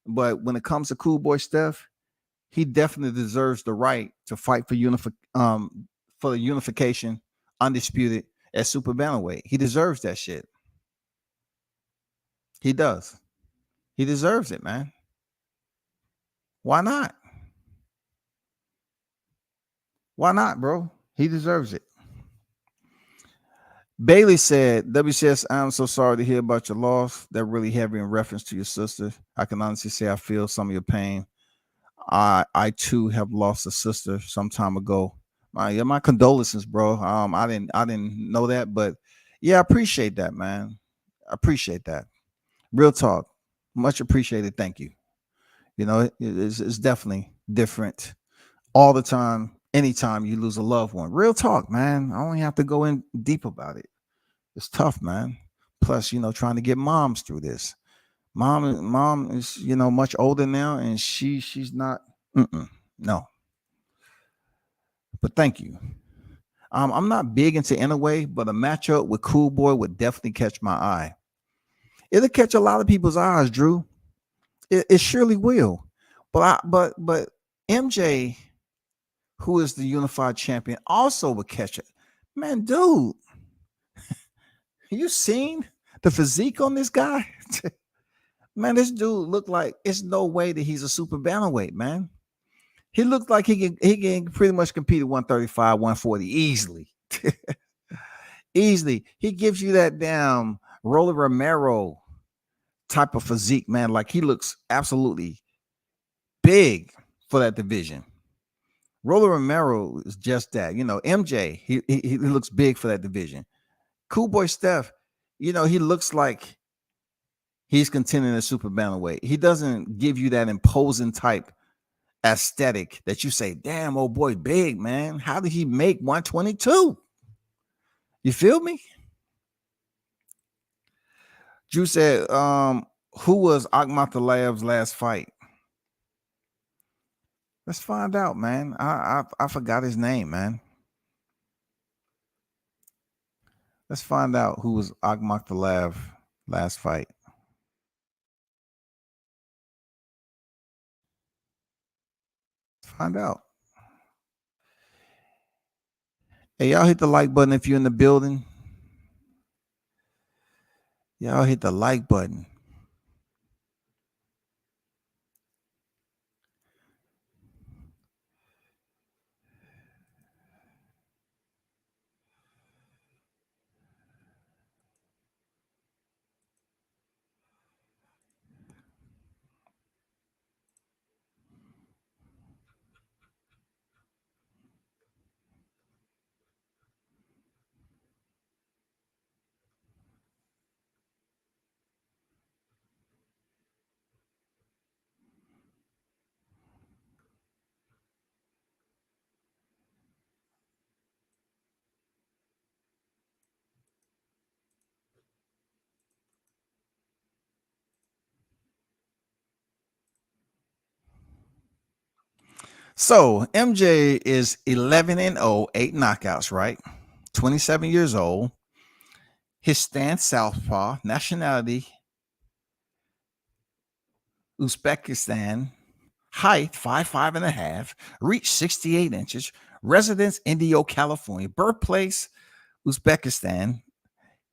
But when it comes to Cool Boy Steph, he definitely deserves the right to fight for the unification, undisputed at super bantamweight. He deserves that shit. He does. He deserves it, man. Why not? Why not, bro? He deserves it. Bailey said, WCS, I'm so sorry to hear about your loss. That really heavy in reference to your sister. I can honestly say I feel some of your pain. I too have lost a sister some time ago. My condolences, bro. I didn't know that, but yeah, I appreciate that, man. I appreciate that. Real talk. Much appreciated. Thank you. You know, it's definitely different all the time. Anytime you lose a loved one. Real talk, man. I don't have to go in deep about it. It's tough, man. Plus, trying to get moms through this. Mom is, much older now, and she's not. No. But thank you. I'm not big into Inoue, but a matchup with Cool Boy would definitely catch my eye. It'll catch a lot of people's eyes, Drew. It surely will. But MJ, who is the unified champion, also would catch it. Man, dude, you seen the physique on this guy? Man, this dude looked like it's no way that he's a super bantamweight, man. He looked like he can pretty much compete at 135, 140 easily. Easily. He gives you that damn Rolly Romero type of physique, man. Like, he looks absolutely big for that division. Rolly Romero is just that. MJ, he looks big for that division. Cool Boy Steph, he looks like he's contending at super bantamweight. He doesn't give you that imposing type aesthetic that you say, damn, old boy, big, man. How did he make 122? You feel me? Drew said, who was Akhmatullayev's last fight? Let's find out, man. I forgot his name, man. Let's find out who was Akhmatullayev's last fight. Let's find out. Hey, y'all hit the like button if you're in the building. Y'all hit the like button. So MJ is 11-0, 8 knockouts, right? 27 years old. His stance southpaw, nationality Uzbekistan, height 5'5.5", reach 68 inches, residence Indio, California, birthplace Uzbekistan.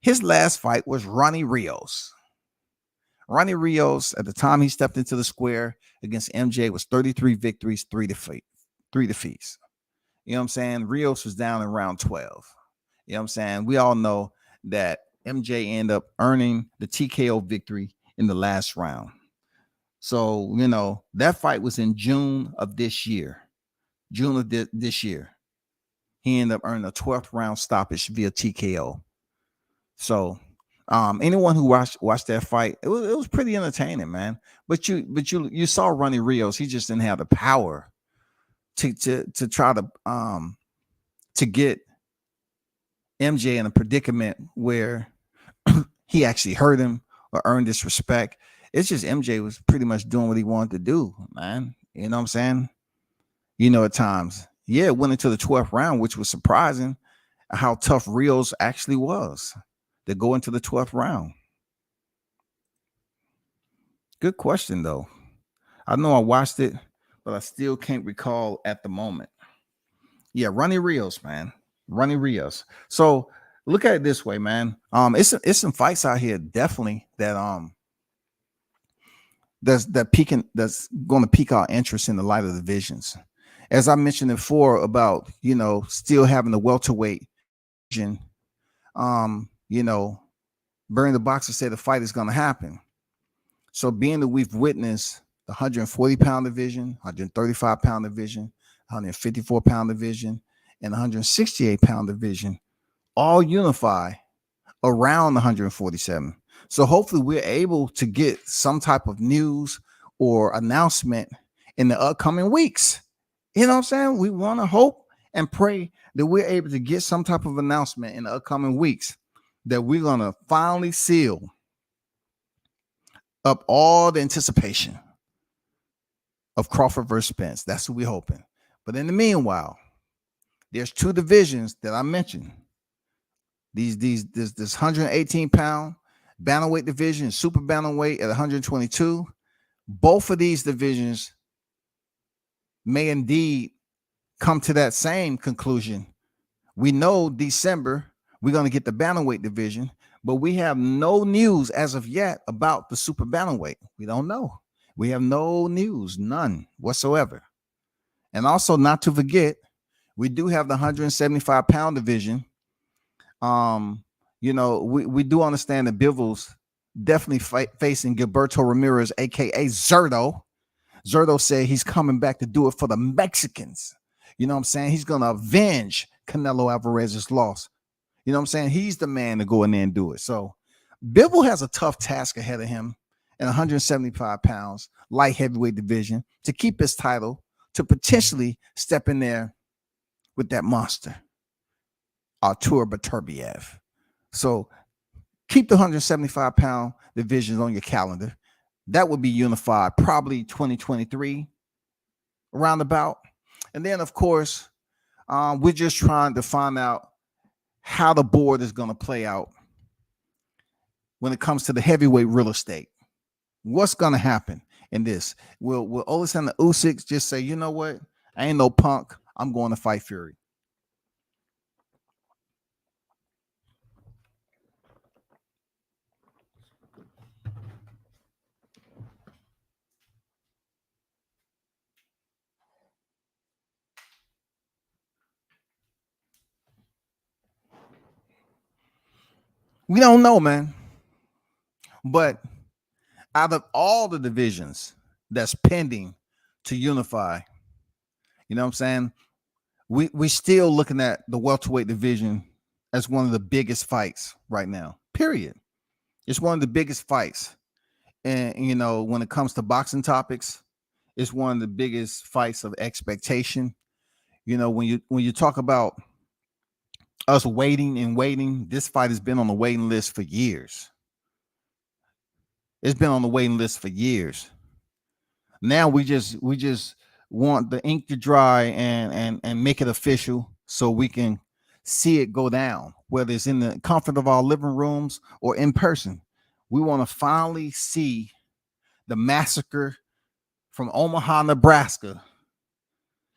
His last fight was Ronnie Rios. Ronnie Rios, at the time he stepped into the square against MJ, was 33 victories, 3 defeats. You know what I'm saying? Rios was down in round 12. You know what I'm saying? We all know that MJ ended up earning the TKO victory in the last round. So, you know, that fight was in June of this year. June of this year. He ended up earning a 12th round stoppage via TKO. So, anyone who watched that fight, it was pretty entertaining, man. But you saw Ronnie Rios. He just didn't have the power to try to get MJ in a predicament where he actually hurt him or earned his respect. It's just MJ was pretty much doing what he wanted to do, man. You know what I'm saying? You know, at times, yeah, it went into the 12th round, which was surprising how tough Rios actually was to go into the 12th round. Good question, though. I know I watched it, but I still can't recall at the moment. Yeah, Ronnie Rios, man. Ronnie Rios. So look at it this way, man. It's some fights out here definitely that's going to pique our interest in the light of the divisions. As I mentioned before about, you know, still having the welterweight division, you know, Bernie the Boxer said the fight is going to happen. So being that we've witnessed the 140-pound division, 135-pound division, 154-pound division, and 168-pound division all unify around 147. So hopefully we're able to get some type of news or announcement in the upcoming weeks. You know what I'm saying? We want to hope and pray that we're able to get some type of announcement in the upcoming weeks that we're going to finally seal up all the anticipation of Crawford versus Spence. That's what we're hoping. But in the meanwhile, there's two divisions that I mentioned. This 118-pound bantamweight division, super bantamweight at 122. Both of these divisions may indeed come to that same conclusion. We know December we're going to get the bantamweight division, but we have no news as of yet about the super bantamweight. We don't know. We have no news, none whatsoever. And also, not to forget, we do have the 175-pound division. You know, we do understand that Bivol's definitely facing Gilberto Ramirez, aka Zurdo. Zurdo said he's coming back to do it for the Mexicans. You know what I'm saying? He's gonna avenge Canelo Alvarez's loss. You know what I'm saying? He's the man to go in there and do it. So Bivol has a tough task ahead of him. in 175 pounds light heavyweight division to keep his title, to potentially step in there with that monster, Artur Beterbiev. So keep the 175-pound divisions on your calendar. That would be unified probably 2023 roundabout. And then, of course, we're just trying to find out how the board is going to play out when it comes to the heavyweight real estate. What's going to happen in this? Will Oleksandr Usyk just say, you know what? I ain't no punk. I'm going to fight Fury. We don't know, man. But out of all the divisions that's pending to unify, you know what I'm saying? We still looking at the welterweight division as one of the biggest fights right now. Period. It's one of the biggest fights. And you know, when it comes to boxing topics, it's one of the biggest fights of expectation. You know, when you talk about us waiting, this fight has been on the waiting list for years. It's been on the waiting list for years. Now we just want the ink to dry and make it official so we can see it go down, whether it's in the comfort of our living rooms or in person. We want to finally see the massacre from Omaha, Nebraska.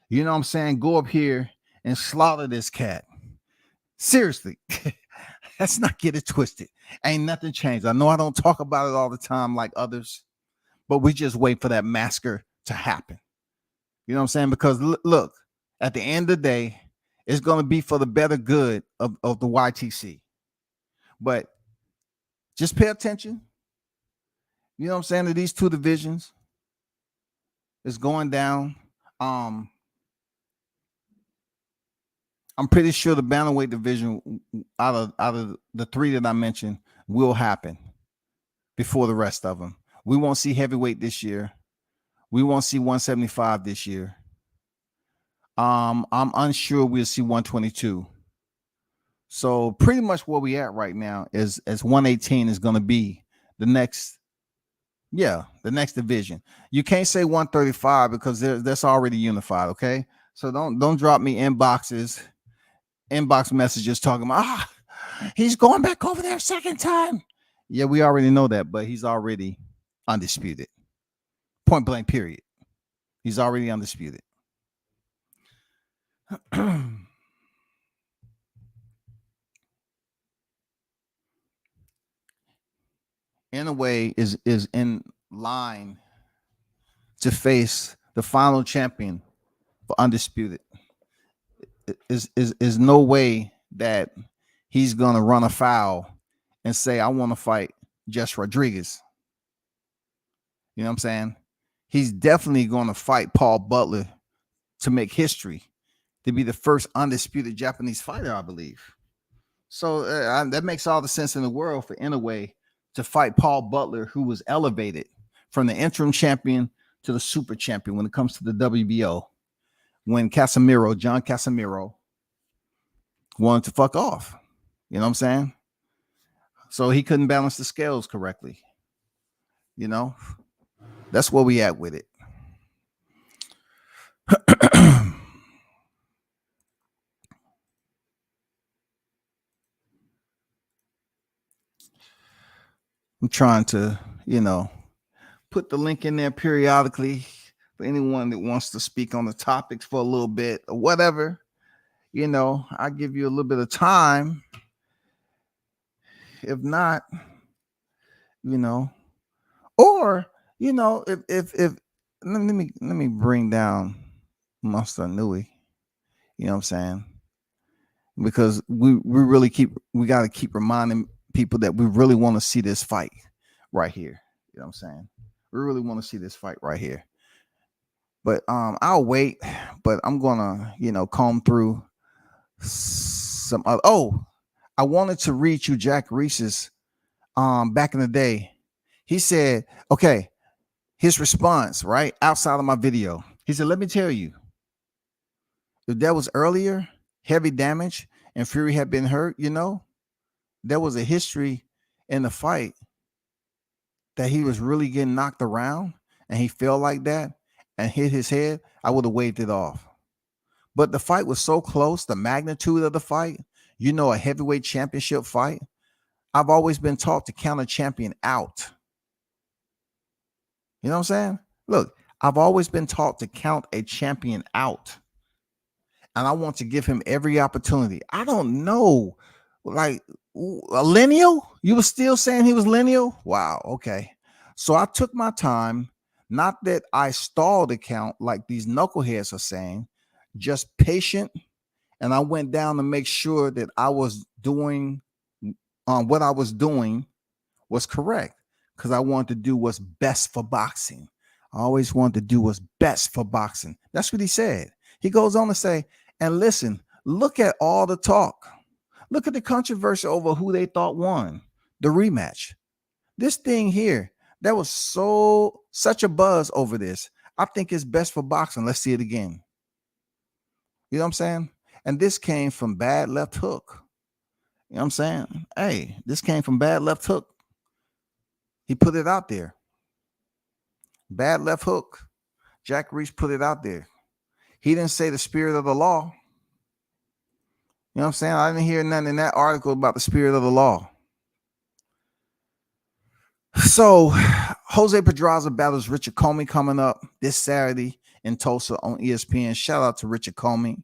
You know what I'm saying? Go up here and slaughter this cat. Seriously. Let's not get it twisted. Ain't nothing changed. I know I don't talk about it all the time like others, but we just wait for that massacre to happen. You know what I'm saying? Because look, at the end of the day, it's going to be for the better good of the YTC. But just pay attention. You know what I'm saying? To these two divisions. It's going down. I'm pretty sure the bantamweight division out of the three that I mentioned will happen before the rest of them. We won't see heavyweight this year. We won't see 175 this year. I'm unsure we'll see 122. So pretty much where we at right now is as 118 is going to be the next division. You can't say 135 because that's already unified. Okay, so don't drop me inbox messages talking about he's going back over there a second time. Yeah, we already know that, but he's already undisputed. Point blank, period. He's already undisputed. Inoue is in line to face the final champion for Undisputed. Is no way that he's gonna run afoul and say, I want to fight Jess Rodriguez. You know what I'm saying? He's definitely going to fight Paul Butler to make history, to be the first undisputed Japanese fighter, I believe. So that makes all the sense in the world for Inoue to fight Paul Butler, who was elevated from the interim champion to the super champion when it comes to the WBO. When John Casemiro wanted to fuck off. You know what I'm saying? So he couldn't balance the scales correctly. You know, that's where we at with it. I'm trying to, put the link in there periodically for anyone that wants to speak on the topics for a little bit or whatever. I give you a little bit of time. If not, or if let me bring down Master Inoue. You know what I'm saying? Because we got to keep reminding people that we really want to see this fight right here. You know what I'm saying? We really want to see this fight right here. But I'll wait. But I'm gonna comb through some other. Oh, I wanted to read you Jack Reese's. Back in the day, He said, okay, his response, right outside of my video. He said, let me tell you, if that was earlier, heavy damage, and Fury had been hurt, there was a history in the fight that he was really getting knocked around and he fell like that and hit his head, I would have waved it off. But the fight was so close, the magnitude of the fight, a heavyweight championship fight. I've always been taught to count a champion out. You know what I'm saying? Look, I've always been taught to count a champion out. And I want to give him every opportunity. I don't know. Like a lineal? You were still saying he was lineal? Wow. Okay. So I took my time. Not that I stalled the count like these knuckleheads are saying, just patient. And I went down to make sure that I was doing what I was doing was correct, because I wanted to do what's best for boxing. I always wanted to do what's best for boxing. That's what he said. He goes on to say, and listen, look at all the talk. Look at the controversy over who they thought won the rematch. This thing here, there was such a buzz over this. I think it's best for boxing. Let's see it again. You know what I'm saying? And this came from Bad Left Hook. You know what I'm saying? Hey, this came from Bad Left Hook. He put it out there. Bad Left Hook. Jack Reese put it out there. He didn't say the spirit of the law. You know what I'm saying? I didn't hear nothing in that article about the spirit of the law. So Jose Pedraza battles Richard Comey coming up this Saturday in Tulsa on ESPN. Shout out to Richard Comey.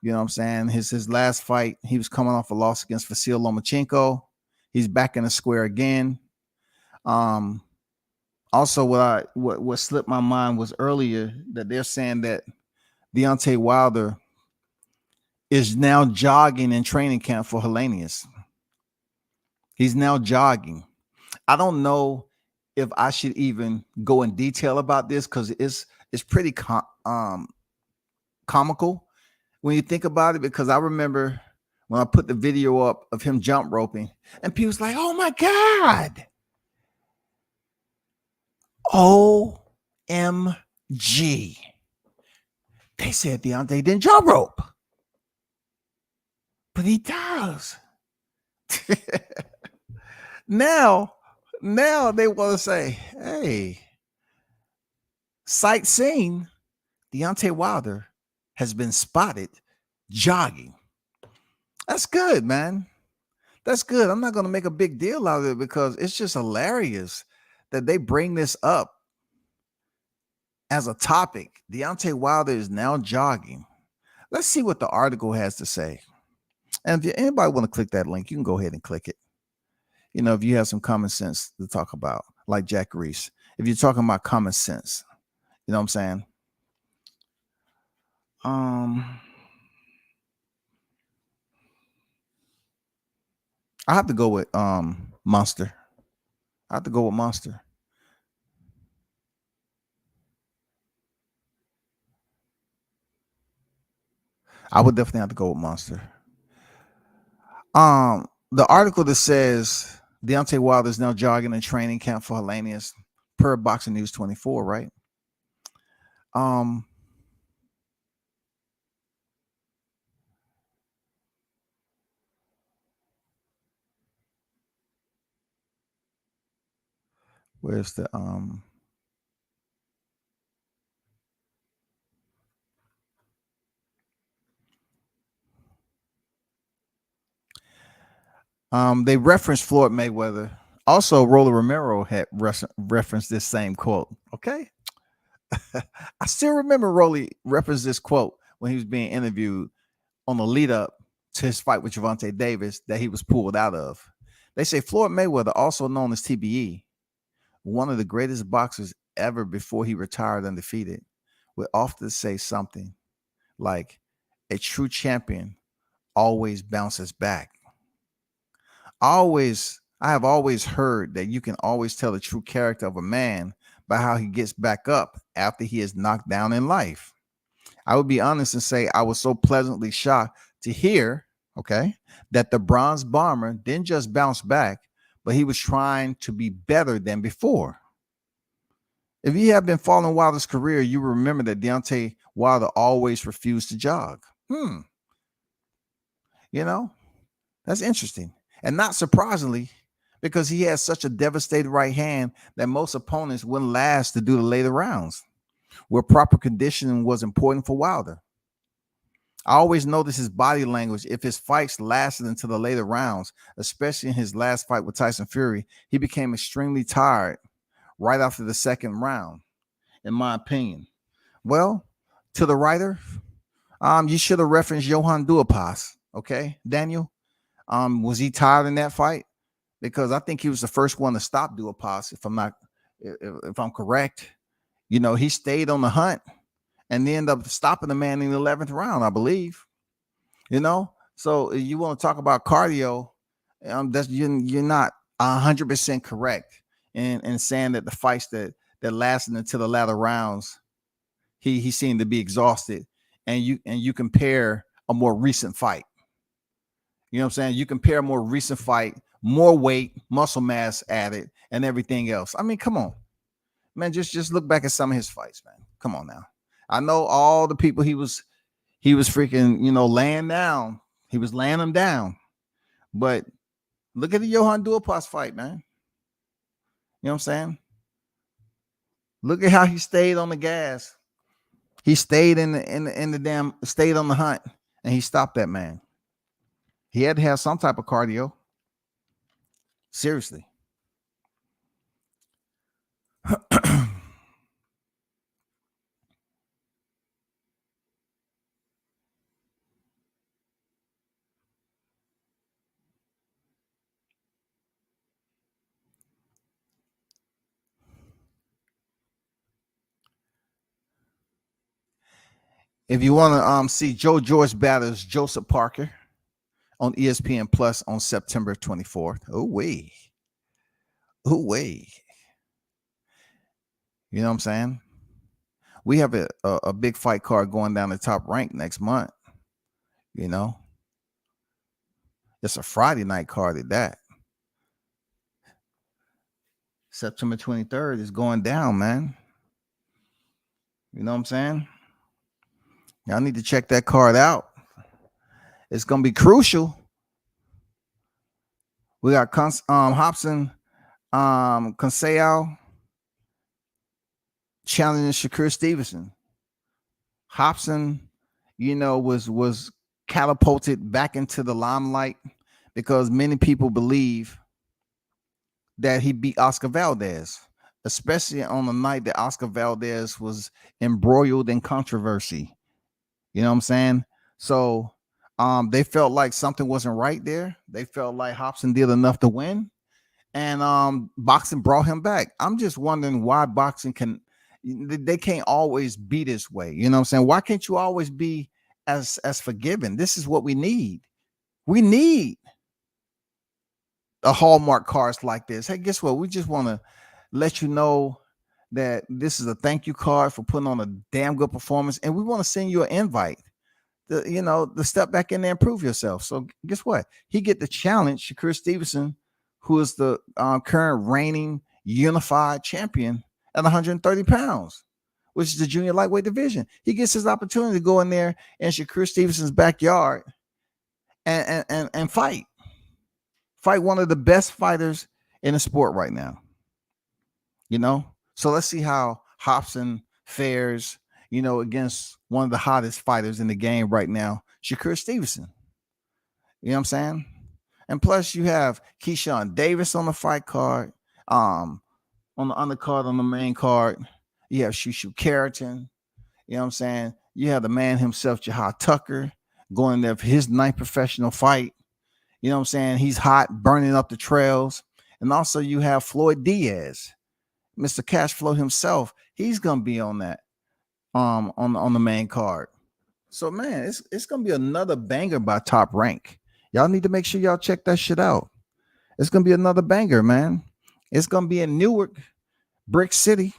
You know what I'm saying? His last fight, he was coming off a loss against Vasil Lomachenko. He's back in the square again. Also, what slipped my mind was earlier that they're saying that Deontay Wilder is now jogging in training camp for Hellenius. He's now jogging. I don't know if I should even go in detail about this because it's pretty comical when you think about it, because I remember when I put the video up of him jump roping and people's like, oh my God. OMG. They said Deontay didn't jump rope. But he does. Now they want to say, hey, sight seen, Deontay Wilder has been spotted jogging. That's good, man. That's good. I'm not going to make a big deal out of it because it's just hilarious that they bring this up as a topic. Deontay Wilder is now jogging. Let's see what the article has to say. And if anybody want to click that link, you can go ahead and click it. If you have some common sense to talk about, like Jack Reese, if you're talking about common sense, you know what I'm saying? I have to go with Monster. I have to go with Monster. I would definitely have to go with Monster. The article that says Deontay Wilder is now jogging in training camp for Hellenius per Boxing News 24, right? Where's the they referenced Floyd Mayweather. Also, Rolly Romero had referenced this same quote. Okay. I still remember Rolly referenced this quote when he was being interviewed on the lead up to his fight with Gervonta Davis that he was pulled out of. They say Floyd Mayweather, also known as TBE, one of the greatest boxers ever before he retired undefeated, would often say something like, a true champion always bounces back. I have always heard that you can always tell the true character of a man by how he gets back up after he is knocked down in life. I would be honest and say I was so pleasantly shocked to hear, okay, that the Bronze Bomber didn't just bounce back, but he was trying to be better than before. If you have been following Wilder's career, you remember that Deontay Wilder always refused to jog. You know, that's interesting. And not surprisingly, because he has such a devastating right hand that most opponents wouldn't last to do the later rounds, where proper conditioning was important for Wilder. I always notice his body language. If his fights lasted into the later rounds, especially in his last fight with Tyson Fury, he became extremely tired right after the second round, in my opinion. Well, to the writer, you should have referenced Johan Duhaupas. Okay, Daniel, was he tired in that fight? Because I think he was the first one to stop Duhaupas. If I'm correct, you know, he stayed on the hunt and they end up stopping the man in the 11th round, I believe. You know, so you want to talk about cardio? That's you're not 100% correct in saying that the fights that lasted until the latter rounds, he seemed to be exhausted, and you compare a more recent fight. You know what I'm saying? You compare a more recent fight, more weight, muscle mass added, and everything else. I mean, come on, man. Just look back at some of his fights, man. Come on now. I know all the people he was freaking, you know, laying down. He was laying them down. But look at the Johan Duhaupas fight, man. You know what I'm saying? Look at how he stayed on the gas. He stayed in the stayed on the hunt, and he stopped that man. He had to have some type of cardio. Seriously. If you want to see Joe George battles Joseph Parker on ESPN Plus on September 24th. Oh, wait. You know what I'm saying? We have a big fight card going down the Top Rank next month. You know, it's a Friday night card at that. September 23rd is going down, man. You know what I'm saying? Y'all need to check that card out. It's going to be crucial. We got Hobson, Conseil challenging Shakur Stevenson. Hobson, you know, was catapulted back into the limelight because many people believe that he beat Oscar Valdez, especially on the night that Oscar Valdez was embroiled in controversy. You know what I'm saying? So they felt like something wasn't right there. They felt like Hobson did enough to win, and boxing brought him back. I'm just wondering why boxing they can't always be this way. You know what I'm saying? Why can't you always be as forgiving? This is what we need. We need a Hallmark cards like this. Hey, guess what? We just want to let you know that this is a thank you card for putting on a damn good performance, and we want to send you an invite to step back in there and prove yourself. So guess what? He get the challenge Shakur Stevenson, who is the current reigning unified champion at 130 pounds, which is the junior lightweight division. He gets his opportunity to go in there in Shakur Stevenson's backyard and fight one of the best fighters in the sport right now. You know, so let's see how Hobson fares, you know, against one of the hottest fighters in the game right now, Shakur Stevenson. You know what I'm saying? And plus you have Keyshawn Davis on the fight card, on the undercard, on the main card. You have Shushu Carrington. You know what I'm saying? You have the man himself, Jahad Tucker, going there for his 9th professional fight. You know what I'm saying? He's hot, burning up the trails. And also you have Floyd Diaz, Mr. Cashflow himself. He's gonna be on that on the main card. So man, it's gonna be another banger by Top Rank. Y'all need to make sure y'all check that shit out. It's gonna be another banger, man. It's gonna be in Newark, Brick City.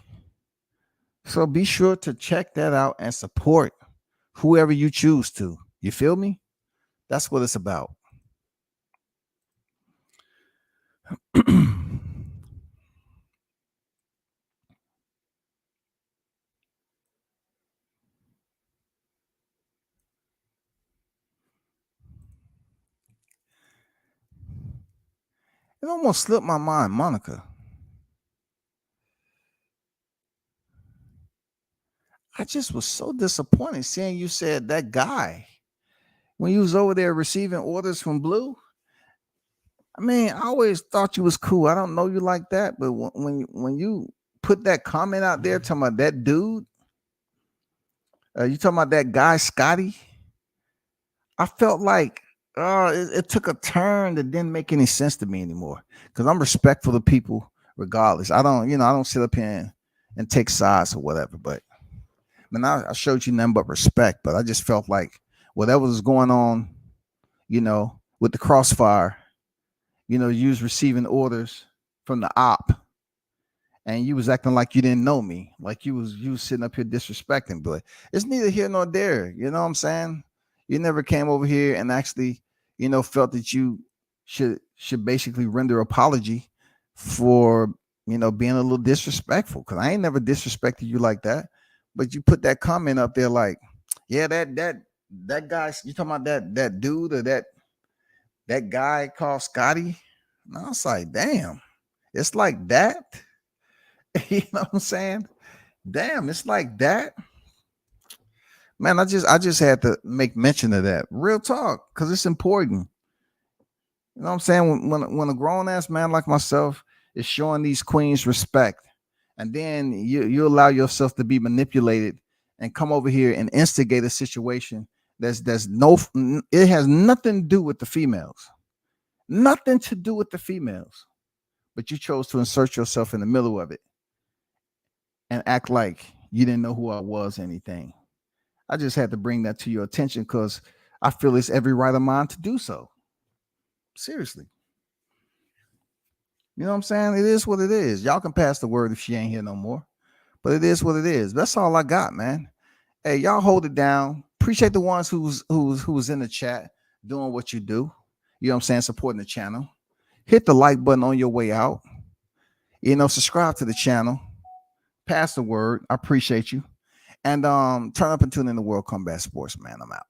So be sure to check that out and support whoever you choose to. You feel me? That's what it's about. It almost slipped my mind, Monica. I just was so disappointed seeing you said that guy when you was over there receiving orders from Blue. I mean, I always thought you was cool. I don't know you like that, but when you put that comment out there talking about that dude, you talking about that guy Scotty, I felt like it took a turn that didn't make any sense to me anymore. Because I'm respectful to people regardless. I don't sit up here and take sides or whatever. But I showed you nothing but respect. But I just felt like whatever was going on, with the crossfire. You was receiving orders from the op, and you was acting like you didn't know me, like you was sitting up here disrespecting. But it's neither here nor there. You know what I'm saying? You never came over here and actually, felt that you should basically render apology for being a little disrespectful. Because I ain't never disrespected you like that. But you put that comment up there like, yeah, that guy, you talking about that dude or that guy called Scotty? And I was like, damn, it's like that. You know what I'm saying? Damn, it's like that. Man, I just had to make mention of that. Real talk, because it's important. You know what I'm saying? When a grown-ass man like myself is showing these queens respect, and then you allow yourself to be manipulated and come over here and instigate a situation it has nothing to do with the females. Nothing to do with the females. But you chose to insert yourself in the middle of it and act like you didn't know who I was or anything. I just had to bring that to your attention because I feel it's every right of mine to do so. Seriously. You know what I'm saying? It is what it is. Y'all can pass the word if she ain't here no more. But it is what it is. That's all I got, man. Hey, y'all hold it down. Appreciate the ones who was in the chat doing what you do. You know what I'm saying? Supporting the channel. Hit the like button on your way out. Subscribe to the channel. Pass the word. I appreciate you. And turn up and tune in to World Combat Sports, man. I'm out.